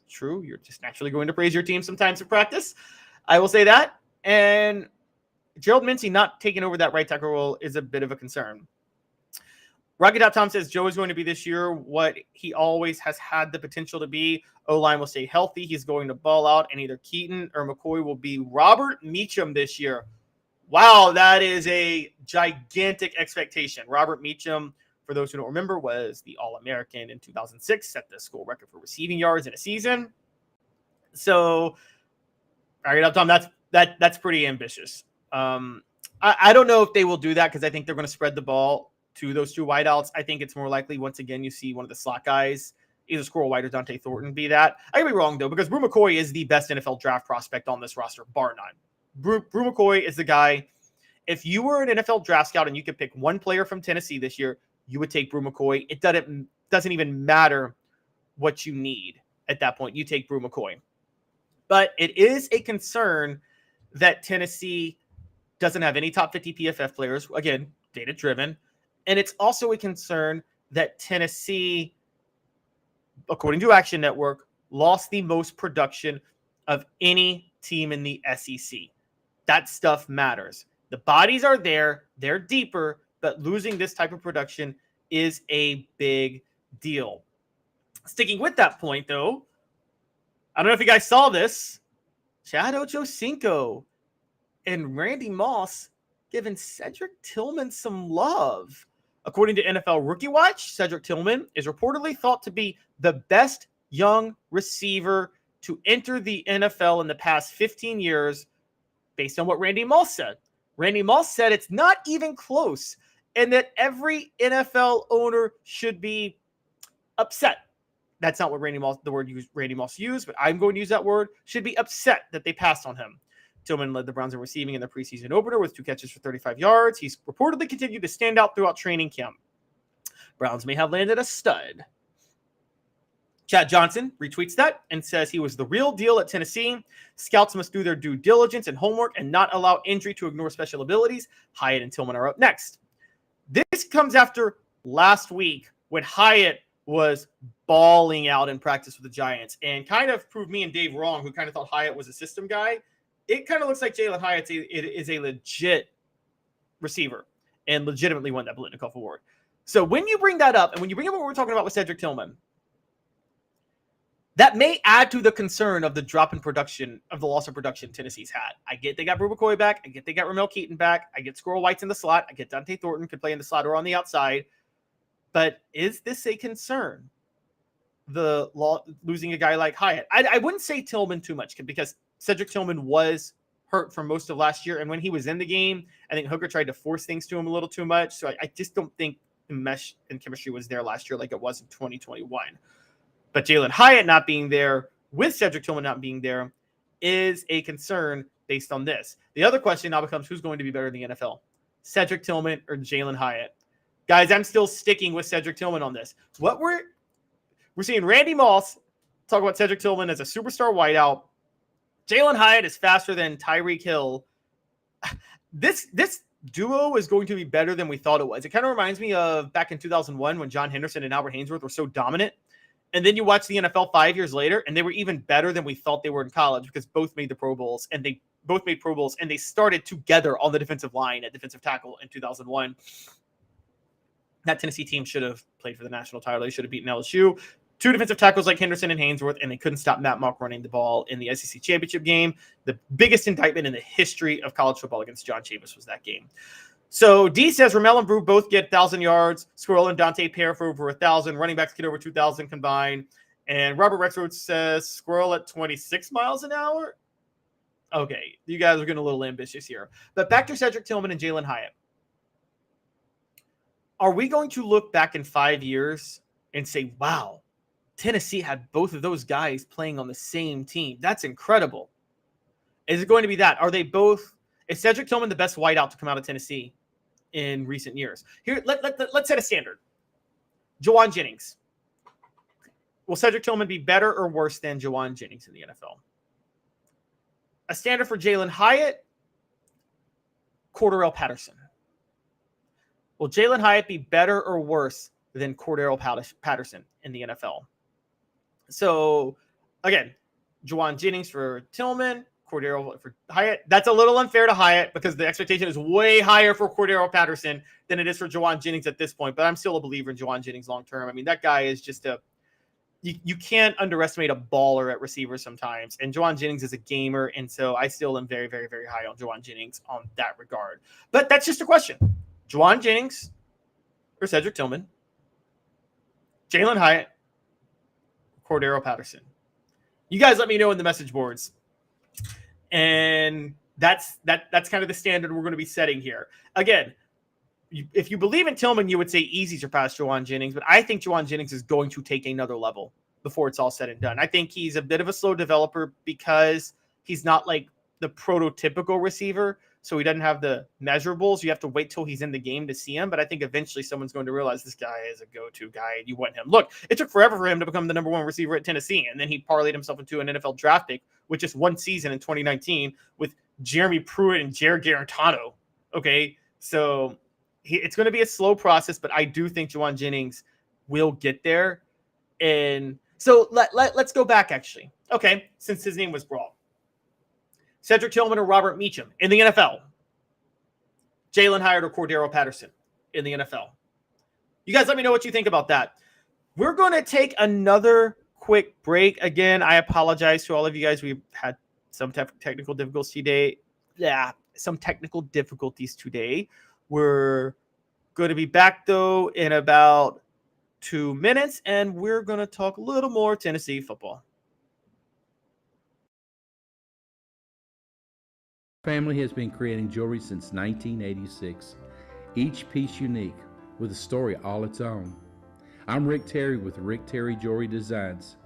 true. You're just naturally going to praise your team sometimes in practice. I will say that. And Gerald Mincy not taking over that right tackle role is a bit of a concern. Rocky.Tom says Joe is going to be this year what he always has had the potential to be. O-line will stay healthy. He's going to ball out, and either Keaton or McCoy will be Robert Meacham this year. Wow, that is a gigantic expectation. Robert Meacham, for those who don't remember, was the All-American in 2006, set the school record for receiving yards in a season. So, Rocky.Tom, that's pretty ambitious. I don't know if they will do that because I think they're going to spread the ball to those two wideouts. I think it's more likely, once again, you see one of the slot guys, either Squirrel White or Dante Thornton, be that. I could be wrong, though, because Brew McCoy is the best NFL draft prospect on this roster, bar none. Brew McCoy is the guy. If you were an NFL draft scout and you could pick one player from Tennessee this year, you would take Brew McCoy. It doesn't even matter what you need at that point. You take Brew McCoy. But it is a concern that Tennessee doesn't have any top 50 PFF players. Again, data-driven. And it's also a concern that Tennessee, according to Action Network, lost the most production of any team in the SEC. That stuff matters. The bodies are there. They're deeper. But losing this type of production is a big deal. Sticking with that point, though, I don't know if you guys saw this. Chad Ochocinco and Randy Moss giving Cedric Tillman some love. According to NFL Rookie Watch, Cedric Tillman is reportedly thought to be the best young receiver to enter the NFL in the past 15 years, based on what Randy Moss said. Randy Moss said it's not even close, and that every NFL owner should be upset. That's not what Randy Moss used, but I'm going to use that word. Should be upset that they passed on him. Tillman led the Browns in receiving in the preseason opener with 2 catches for 35 yards. He's reportedly continued to stand out throughout training camp. Browns may have landed a stud. Chad Johnson retweets that and says he was the real deal at Tennessee. Scouts must do their due diligence and homework and not allow injury to ignore special abilities. Hyatt and Tillman are up next. This comes after last week when Hyatt was balling out in practice with the Giants and kind of proved me and Dave wrong, who kind of thought Hyatt was a system guy. It kind of looks like Jalen Hyatt is a legit receiver and legitimately won that Biletnikoff Award. So when you bring that up, and when you bring up what we're talking about with Cedric Tillman, that may add to the concern of the drop in production, of the loss of production Tennessee's had. I get they got Brew McCoy back. I get they got Ramel Keaton back. I get Squirrel White's in the slot. I get Dante Thornton could play in the slot or on the outside. But is this a concern? Losing a guy like Hyatt. I wouldn't say Tillman too much because Cedric Tillman was hurt for most of last year. And when he was in the game, I think Hooker tried to force things to him a little too much. So I just don't think the mesh and chemistry was there last year like it was in 2021. But Jalen Hyatt not being there with Cedric Tillman not being there is a concern based on this. The other question now becomes who's going to be better in the NFL, Cedric Tillman or Jalen Hyatt? Guys, I'm still sticking with Cedric Tillman on this. What we're seeing Randy Moss talk about Cedric Tillman as a superstar wideout. Jalen Hyatt is faster than Tyreek Hill. This duo is going to be better than we thought it was. It kind of reminds me of back in 2001 when John Henderson and Albert Haynesworth were so dominant. And then you watch the NFL 5 years later, and they were even better than we thought they were in college because both made the Pro Bowls, and they both made Pro Bowls, and they started together on the defensive line at defensive tackle in 2001. That Tennessee team should have played for the national title. They should have beaten LSU. 2 defensive tackles like Henderson and Haynesworth, and they couldn't stop Matt Mock running the ball in the SEC championship game. The biggest indictment in the history of college football against John Chavis was that game. So D says Ramel and Brew both get 1,000 yards. Squirrel and Dante pair for over 1,000. Running backs get over 2,000 combined. And Robert Rexroad says Squirrel at 26 miles an hour. Okay, you guys are getting a little ambitious here. But back to Cedric Tillman and Jalen Hyatt. Are we going to look back in 5 years and say, wow, Tennessee had both of those guys playing on the same team. That's incredible. Is it going to be that? Are they both? Is Cedric Tillman the best wideout to come out of Tennessee in recent years? Here, let's set a standard. Juwan Jennings. Will Cedric Tillman be better or worse than Juwan Jennings in the NFL? A standard for Jalen Hyatt, Cordarrelle Patterson. Will Jalen Hyatt be better or worse than Cordarrelle Patterson in the NFL? So, again, Juwan Jennings for Tillman, Cordarrelle for Hyatt. That's a little unfair to Hyatt because the expectation is way higher for Cordarrelle Patterson than it is for Juwan Jennings at this point. But I'm still a believer in Juwan Jennings long term. I mean, that guy is just you can't underestimate a baller at receiver sometimes. And Juwan Jennings is a gamer. And so I still am very, very, very high on Juwan Jennings on that regard. But that's just a question. Juwan Jennings or Cedric Tillman, Jalen Hyatt, Cordarrelle Patterson. You guys let me know in the message boards. And that's kind of the standard we're going to be setting here. Again, if you believe in Tillman, you would say easy surpass Juwan Jennings, but I think Juwan Jennings is going to take another level before it's all said and done. I think he's a bit of a slow developer because he's not like the prototypical receiver, so he doesn't have the measurables. You have to wait till he's in the game to see him, but I think eventually someone's going to realize this guy is a go-to guy and you want him. Look, it took forever for him to become the number one receiver at Tennessee, and then he parlayed himself into an NFL draft pick with just one season in 2019 with Jeremy Pruitt and Jared Garantano. Okay, so it's going to be a slow process, but I do think Juwan Jennings will get there. And so let's go back, actually. Okay, since his name was brought. Cedric Tillman or Robert Meacham in the NFL. Jalen Hyatt or Cordarrelle Patterson in the NFL. You guys let me know what you think about that. We're going to take another quick break. Again, I apologize to all of you guys. We've had some technical difficulties today. We're going to be back, though, in about 2 minutes, and we're going to talk a little more Tennessee football. Family has been creating jewelry since 1986, each piece unique with a story all its own. I'm Rick Terry with Rick Terry Jewelry Designs.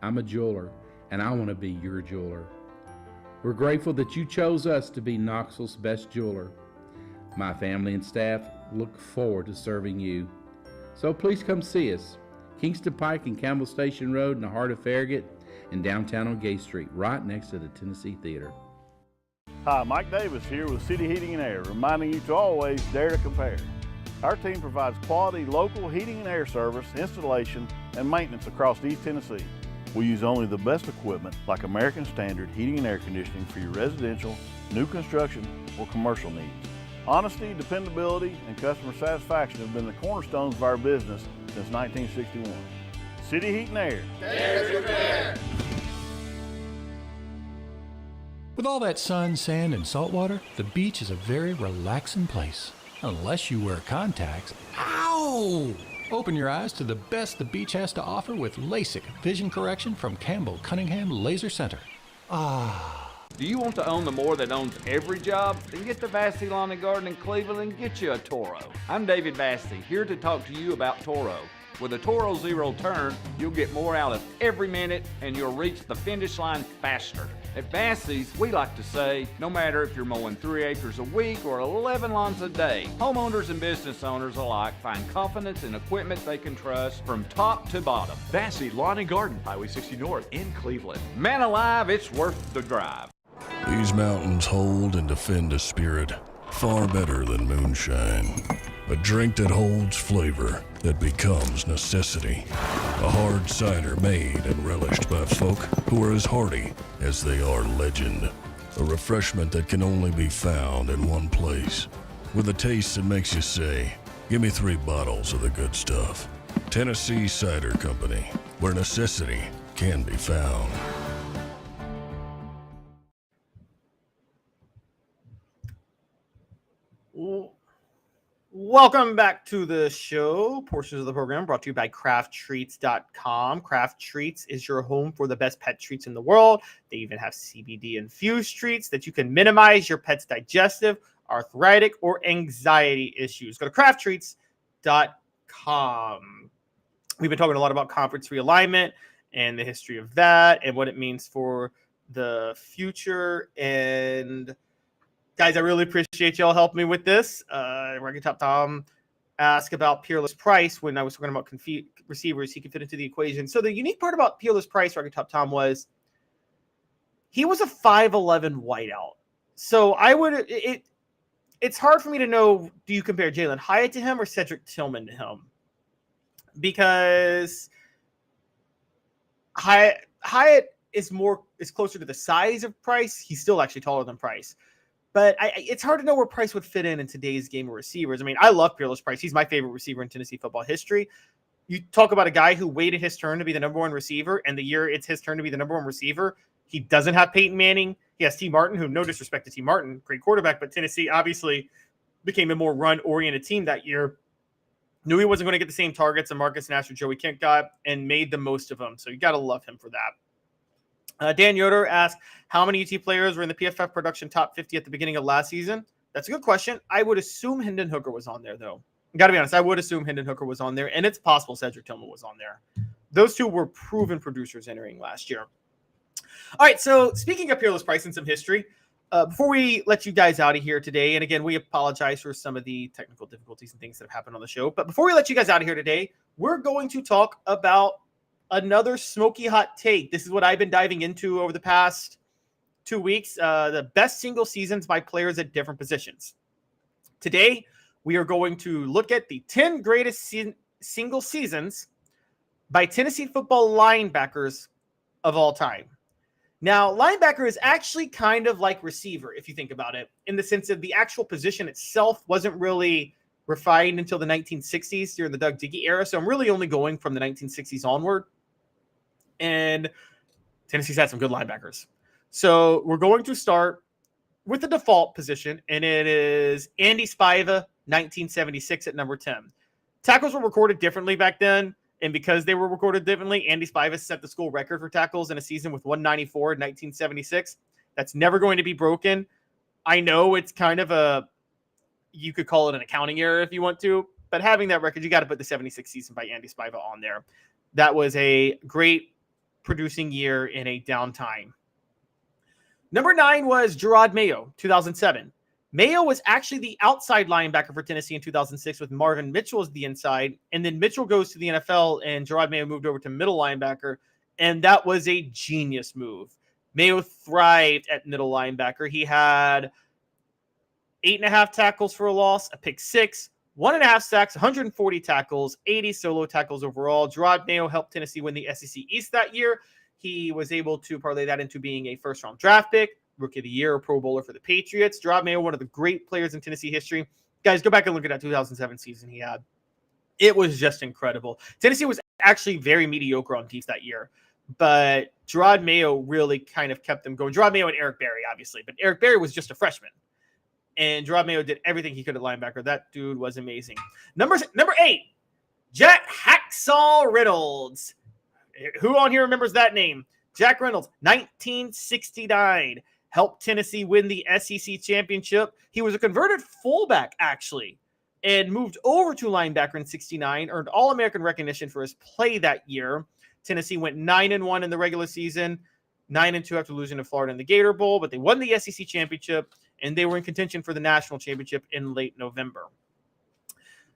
I'm a jeweler, and I want to be your jeweler. We're grateful that you chose us to be Knoxville's best jeweler. My family and staff look forward to serving you. So please come see us. Kingston Pike and Campbell Station Road in the heart of Farragut and downtown on Gay Street, right next to the Tennessee Theater. Hi, Mike Davis here with City Heating and Air, reminding you to always dare to compare. Our team provides quality local heating and air service, installation, and maintenance across East Tennessee. We use only the best equipment like American Standard heating and air conditioning for your residential, new construction, or commercial needs. Honesty, dependability, and customer satisfaction have been the cornerstones of our business since 1961. City Heat and Air. Dare to compare. With all that sun, sand, and salt water, the beach is a very relaxing place. Unless you wear contacts. Ow! Open your eyes to the best the beach has to offer with LASIK vision correction from Campbell Cunningham Laser Center. Do you want to own the more that owns every job? Then get to Vassy Lawn and Garden in Cleveland and get you a Toro. I'm David Vassy, here to talk to you about Toro. With a Toro Zero Turn, you'll get more out of every minute and you'll reach the finish line faster. At Vassy's, we like to say, no matter if you're mowing 3 acres a week or 11 lawns a day, homeowners and business owners alike find confidence in equipment they can trust from top to bottom. Vassy Lawn and Garden, Highway 60 North in Cleveland. Man alive, it's worth the drive. These mountains hold and defend a spirit far better than moonshine. A drink that holds flavor that becomes necessity. A hard cider made and relished by folk who are as hearty as they are legend. A refreshment that can only be found in one place. With a taste that makes you say, give me 3 bottles of the good stuff. Tennessee Cider Company, where necessity can be found. Welcome back to the show. Portions of the program brought to you by crafttreats.com. Craft Treats is your home for the best pet treats in the world. They even have CBD infused treats that you can minimize your pet's digestive, arthritic, or anxiety issues. Go to crafttreats.com. We've been talking a lot about conference realignment and the history of that and what it means for the future. And guys, I really appreciate y'all helping me with this. Rocky Top Tom asked about Peerless Price when I was talking about receivers he could fit into the equation. So the unique part about Peerless Price, Rocky Top Tom, was he was a 5'11" wideout. So it's hard for me to know, do you compare Jalen Hyatt to him or Cedric Tillman to him? Because Hyatt is closer to the size of Price. He's still actually taller than Price. But it's hard to know where Price would fit in today's game of receivers. I mean, I love Peerless Price. He's my favorite receiver in Tennessee football history. You talk about a guy who waited his turn to be the number one receiver, and the year it's his turn to be the number one receiver, he doesn't have Peyton Manning. He has T. Martin, who, no disrespect to T. Martin, great quarterback, but Tennessee obviously became a more run-oriented team that year. Knew he wasn't going to get the same targets that Marcus Nash or Joey Kent got, and made the most of them. So you got to love him for that. Dan Yoder asked, how many UT players were in the PFF production top 50 at the beginning of last season? That's a good question. I would assume Hendon Hooker was on there, though. Got to be honest, I would assume Hendon Hooker was on there, and it's possible Cedric Tillman was on there. Those two were proven producers entering last year. All right, so speaking of Peerless Price and some history, before we let you guys out of here today, and again, we apologize for some of the technical difficulties and things that have happened on the show, but before we let you guys out of here today, we're going to talk about another smoky hot take. This is what I've been diving into over the past 2 weeks, the best single seasons by players at different positions. Today, we are going to look at the 10 greatest single seasons by Tennessee football linebackers of all time. Now, linebacker is actually kind of like receiver, if you think about it, in the sense of the actual position itself wasn't really refined until the 1960s during the Doug Dickey era. So I'm really only going from the 1960s onward. And Tennessee's had some good linebackers. So we're going to start with the default position, and it is Andy Spiva, 1976 at number 10. Tackles were recorded differently back then. And because they were recorded differently, Andy Spiva set the school record for tackles in a season with 194 in 1976. That's never going to be broken. I know it's kind of you could call it an accounting error if you want to, but having that record, you got to put the 76 season by Andy Spiva on there. That was a great producing year in a downtime. Number 9 was Gerard Mayo, 2007. Mayo was actually the outside linebacker for Tennessee in 2006 with Marvin Mitchell as the inside. And then Mitchell goes to the NFL and Gerard Mayo moved over to middle linebacker. And that was a genius move. Mayo thrived at middle linebacker. He had 8.5 tackles for a loss, a pick 6, 1.5 sacks, 140 tackles, 80 solo tackles overall. Gerard Mayo helped Tennessee win the SEC East that year. He was able to parlay that into being a first-round draft pick, Rookie of the Year, Pro Bowler for the Patriots. Gerard Mayo, one of the great players in Tennessee history. Guys, go back and look at that 2007 season he had. It was just incredible. Tennessee was actually very mediocre on defense that year, but Gerard Mayo really kind of kept them going. Gerard Mayo and Eric Berry, obviously, but Eric Berry was just a freshman, and Gerard Mayo did everything he could at linebacker. That dude was amazing. Number 8, Jack Hacksaw Reynolds. Who on here remembers that name? Jack Reynolds, 1969. Helped Tennessee win the SEC championship. He was a converted fullback, actually, and moved over to linebacker in 69, earned All-American recognition for his play that year. Tennessee went 9-1 in the regular season, 9-2 after losing to Florida in the Gator Bowl, but they won the SEC championship, and they were in contention for the national championship in late November.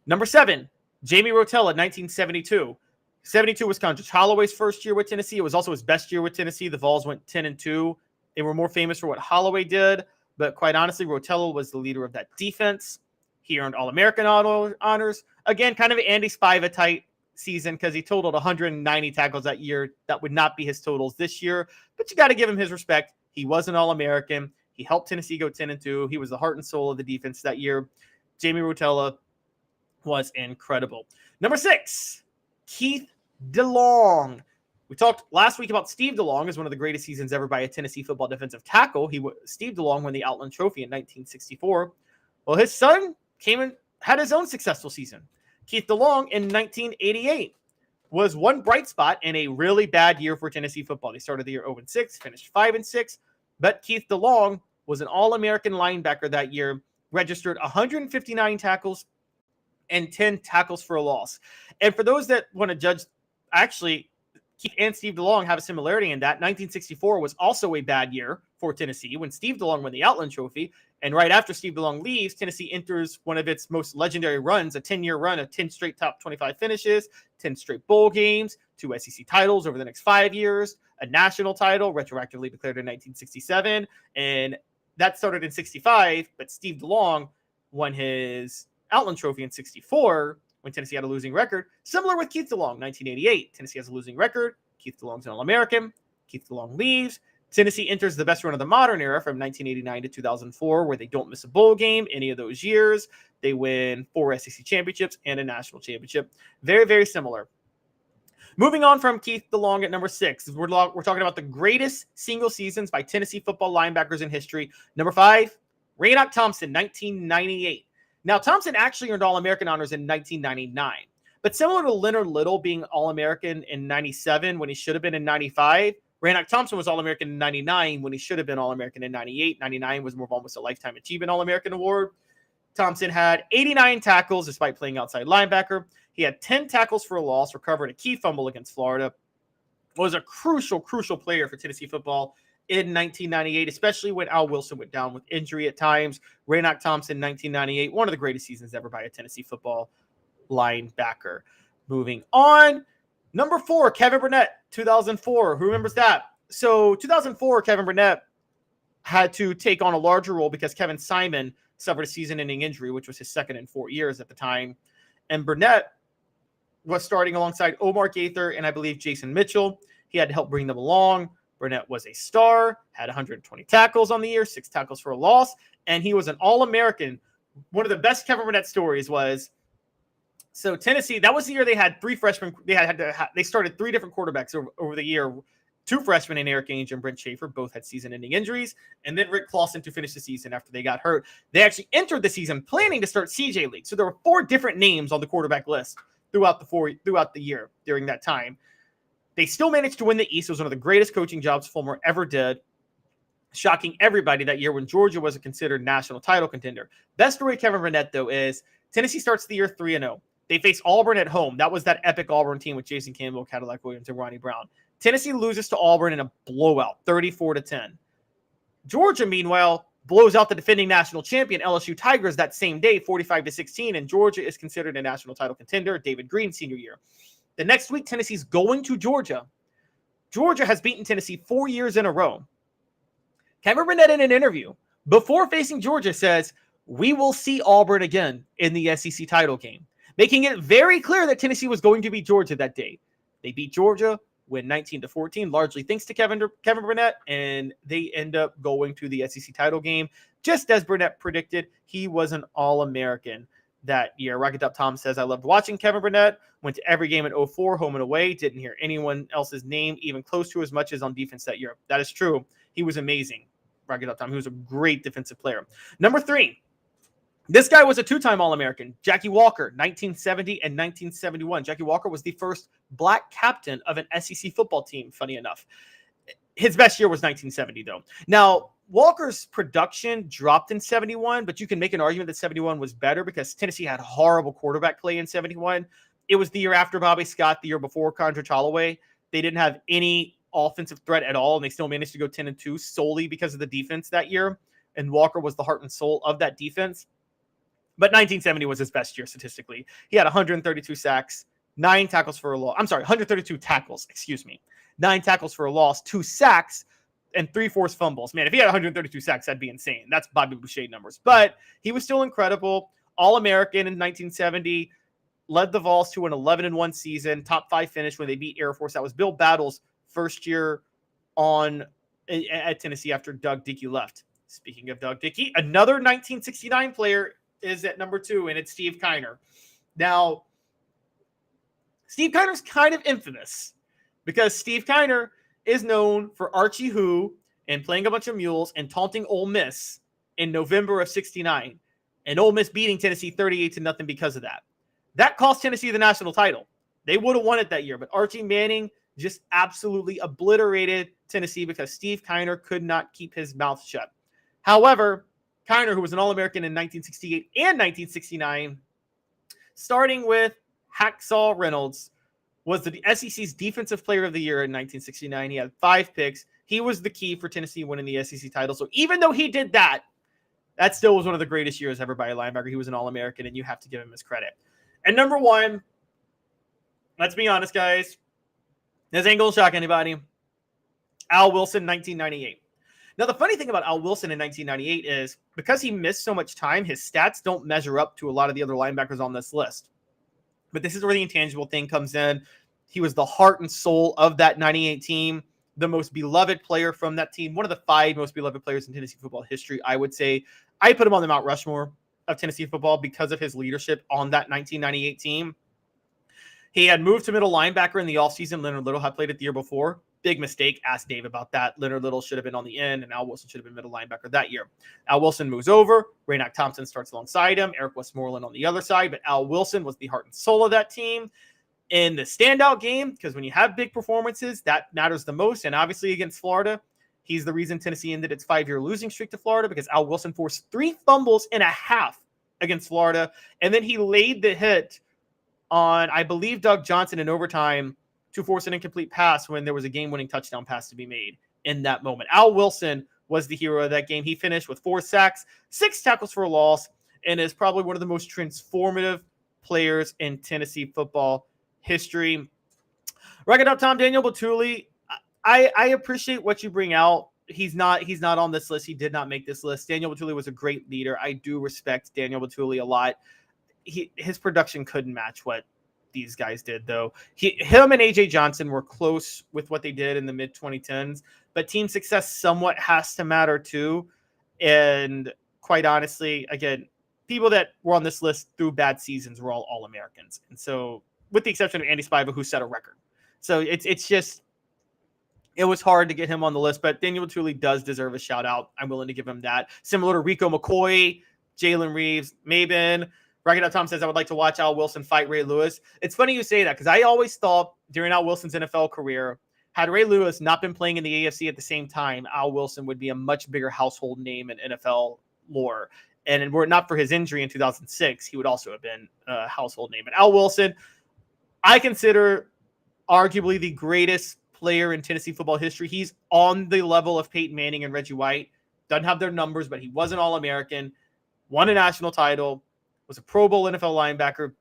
Number 7, Jamie Rotella, 1972. 72 was Condrich Holloway's first year with Tennessee. It was also his best year with Tennessee. The Vols went 10-2. They were more famous for what Holloway did, but quite honestly, Rotella was the leader of that defense. He earned All-American honors. Again, kind of an Andy Spiva type season because he totaled 190 tackles that year. That would not be his totals this year, but you got to give him his respect. He was an All-American. He helped Tennessee go 10-2. He was the heart and soul of the defense that year. Jamie Rotella was incredible. Number 6, Keith DeLong. We talked last week about Steve DeLong as one of the greatest seasons ever by a Tennessee football defensive tackle. Steve DeLong won the Outland Trophy in 1964. Well, his son came and had his own successful season. Keith DeLong in 1988 was one bright spot in a really bad year for Tennessee football. They started the year 0-6, finished 5-6, but Keith DeLong was an All-American linebacker that year, registered 159 tackles and 10 tackles for a loss. And for those that want to judge, actually, Keith and Steve DeLong have a similarity in that 1964 was also a bad year for Tennessee when Steve DeLong won the Outland Trophy. And right after Steve DeLong leaves, Tennessee enters one of its most legendary runs, a 10-year run of 10 straight top 25 finishes, 10 straight bowl games, 2 SEC titles over the next 5 years, a national title retroactively declared in 1967. And that started in 65, but Steve DeLong won his Outland Trophy in 64 when Tennessee had a losing record. Similar with Keith DeLong, 1988. Tennessee has a losing record. Keith DeLong's an All-American. Keith DeLong leaves. Tennessee enters the best run of the modern era from 1989 to 2004, where they don't miss a bowl game any of those years. They win 4 SEC championships and a national championship. Very, very similar. Moving on from Keith DeLong at number 6, we're talking about the greatest single seasons by Tennessee football linebackers in history. Number 5, Raynoch Thompson, 1998. Now, Thompson actually earned All-American honors in 1999. But similar to Leonard Little being All-American in 97 when he should have been in 95, Raynoch Thompson was All-American in 99 when he should have been All-American in 98. 99 was more of almost a Lifetime Achievement All-American award. Thompson had 89 tackles despite playing outside linebacker. He had 10 tackles for a loss, recovered a key fumble against Florida. Was a crucial player for Tennessee football in 1998, especially when Al Wilson went down with injury at times. Raynoch Thompson, 1998, one of the greatest seasons ever by a Tennessee football linebacker. Moving on, number 4, Kevin Burnett, 2004. Who remembers that? So 2004, Kevin Burnett had to take on a larger role because Kevin Simon suffered a season-ending injury, which was his second in 4 years at the time. And Burnett was starting alongside Omar Gaither and I believe Jason Mitchell. He had to help bring them along. Burnett was a star, had 120 tackles on the year, 6 tackles for a loss, and he was an All-American. One of the best Kevin Burnett stories was, so Tennessee, that was the year they had 3 freshmen. They started 3 different quarterbacks over the year. 2 freshmen in Eric Ainge and Brent Schaefer, both had season-ending injuries, and then Rick Clausen to finish the season after they got hurt. They actually entered the season planning to start CJ League. So there were 4 different names on the quarterback list throughout the year during that time. They still managed to win the East. It was one of the greatest coaching jobs Fulmer ever did, shocking everybody that year when Georgia was a considered national title contender. Best story of Kevin Burnett, though, is Tennessee starts the year 3-0. They face Auburn at home. That was that epic Auburn team with Jason Campbell, Cadillac Williams, and Ronnie Brown. Tennessee loses to Auburn in a blowout, 34-10. Georgia, meanwhile, blows out the defending national champion LSU Tigers that same day, 45-16, and Georgia is considered a national title contender, David Green's senior year. The next week, Tennessee's going to Georgia. Georgia has beaten Tennessee 4 years in a row. Kevin Burnett in an interview before facing Georgia says, "We will see Auburn again in the SEC title game," making it very clear that Tennessee was going to beat Georgia that day. They beat Georgia, win 19-14, largely thanks to Kevin Burnett, and they end up going to the SEC title game. Just as Burnett predicted, he was an All-American that year. Rocket Top Tom says, "I loved watching Kevin Burnett. Went to every game in 04, home and away. Didn't hear anyone else's name even close to as much as on defense that year." That is true. He was amazing. Rocket Top Tom. He was a great defensive player. Number 3. This guy was a 2-time All-American, Jackie Walker, 1970 and 1971. Jackie Walker was the first black captain of an SEC football team, funny enough. His best year was 1970, though. Now, Walker's production dropped in 71, but you can make an argument that 71 was better because Tennessee had horrible quarterback play in 71. It was the year after Bobby Scott, the year before Condrich Holloway. They didn't have any offensive threat at all, and they still managed to go 10-2 solely because of the defense that year. And Walker was the heart and soul of that defense. But 1970 was his best year statistically. He had 132 sacks, 9 tackles for a loss. 132 tackles, 9 tackles for a loss, 2 sacks, and 3 forced fumbles. Man, if he had 132 sacks, that'd be insane. That's Bobby Boucher numbers. But he was still incredible. All-American in 1970, led the Vols to an 11-1 season, top 5 finish when they beat Air Force. That was Bill Battle's first year at Tennessee after Doug Dickey left. Speaking of Doug Dickey, another 1969 player is at number 2, and it's Steve Kiner. Now, Steve Kiner's kind of infamous because Steve Kiner is known for Archie Who and playing a bunch of mules and taunting Ole Miss in November of 69, and Ole Miss beating Tennessee 38-0 because of that. That cost Tennessee the national title. They would have won it that year, but Archie Manning just absolutely obliterated Tennessee because Steve Kiner could not keep his mouth shut. However, Kiner, who was an All-American in 1968 and 1969, starting with Hacksaw Reynolds, was the SEC's Defensive Player of the Year in 1969. He had 5 picks. He was the key for Tennessee winning the SEC title. So even though he did that, that still was one of the greatest years ever by a linebacker. He was an All-American, and you have to give him his credit. And number 1, let's be honest, guys. This ain't going to shock anybody. Al Wilson, 1998. Now, the funny thing about Al Wilson in 1998 is because he missed so much time, his stats don't measure up to a lot of the other linebackers on this list. But this is where the intangible thing comes in. He was the heart and soul of that 98 team, the most beloved player from that team, one of the 5 most beloved players in Tennessee football history, I would say. I put him on the Mount Rushmore of Tennessee football because of his leadership on that 1998 team. He had moved to middle linebacker in the offseason. Leonard Little had played it the year before. Big mistake. Ask Dave about that. Leonard Little should have been on the end, and Al Wilson should have been middle linebacker that year. Al Wilson moves over. Raynock Thompson starts alongside him. Eric Westmoreland on the other side, but Al Wilson was the heart and soul of that team. In the standout game, because when you have big performances, that matters the most, and obviously against Florida, he's the reason Tennessee ended its 5-year losing streak to Florida because Al Wilson forced 3 fumbles and a half against Florida, and then he laid the hit on, I believe, Doug Johnson in overtime to force an incomplete pass when there was a game-winning touchdown pass to be made in that moment. Al Wilson was the hero of that game. He finished with 4 sacks, 6 tackles for a loss, and is probably one of the most transformative players in Tennessee football history. Record up, Tom Daniel Batuli. I appreciate what you bring out. He's not on this list. He did not make this list. Daniel Batuli was a great leader. I do respect Daniel Batuli a lot. His production couldn't match what these guys did, though. Him and AJ Johnson were close with what they did in the mid 2010s, but team success somewhat has to matter too. And quite honestly, again, people that were on this list through bad seasons were all All-Americans. And so, with the exception of Andy Spiva, who set a record. So it's just, it was hard to get him on the list, but Daniel Batuli does deserve a shout out. I'm willing to give him that. Similar to Rico McCoy, Jalen Reeves, Mabin. Ragged Tom says, I would like to watch Al Wilson fight Ray Lewis. It's funny you say that because I always thought during Al Wilson's NFL career, had Ray Lewis not been playing in the AFC at the same time, Al Wilson would be a much bigger household name in NFL lore. And were it not for his injury in 2006, he would also have been a household name. And Al Wilson, I consider arguably the greatest player in Tennessee football history. He's on the level of Peyton Manning and Reggie White. Doesn't have their numbers, but he was an All-American, won a national title, was a Pro Bowl NFL linebacker.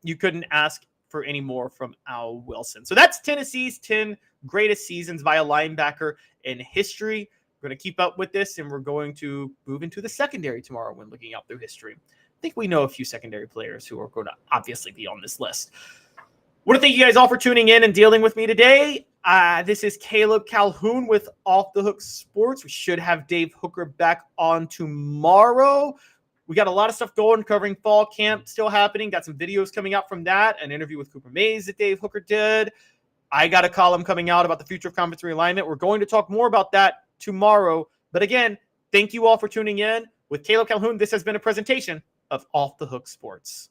You couldn't ask for any more from Al Wilson. So that's Tennessee's 10 greatest seasons by a linebacker in history. We're going to keep up with this, and we're going to move into the secondary tomorrow when looking out through history. I think we know a few secondary players who are going to obviously be on this list. I want to thank you guys all for tuning in and dealing with me today. This is Caleb Calhoun with Off the Hook Sports. We should have Dave Hooker back on tomorrow. We got a lot of stuff going, covering fall camp still happening. Got some videos coming out from that. An interview with Cooper Mays that Dave Hooker did. I got a column coming out about the future of conference realignment. We're going to talk more about that tomorrow. But again, thank you all for tuning in. With Caleb Calhoun, this has been a presentation of Off the Hook Sports.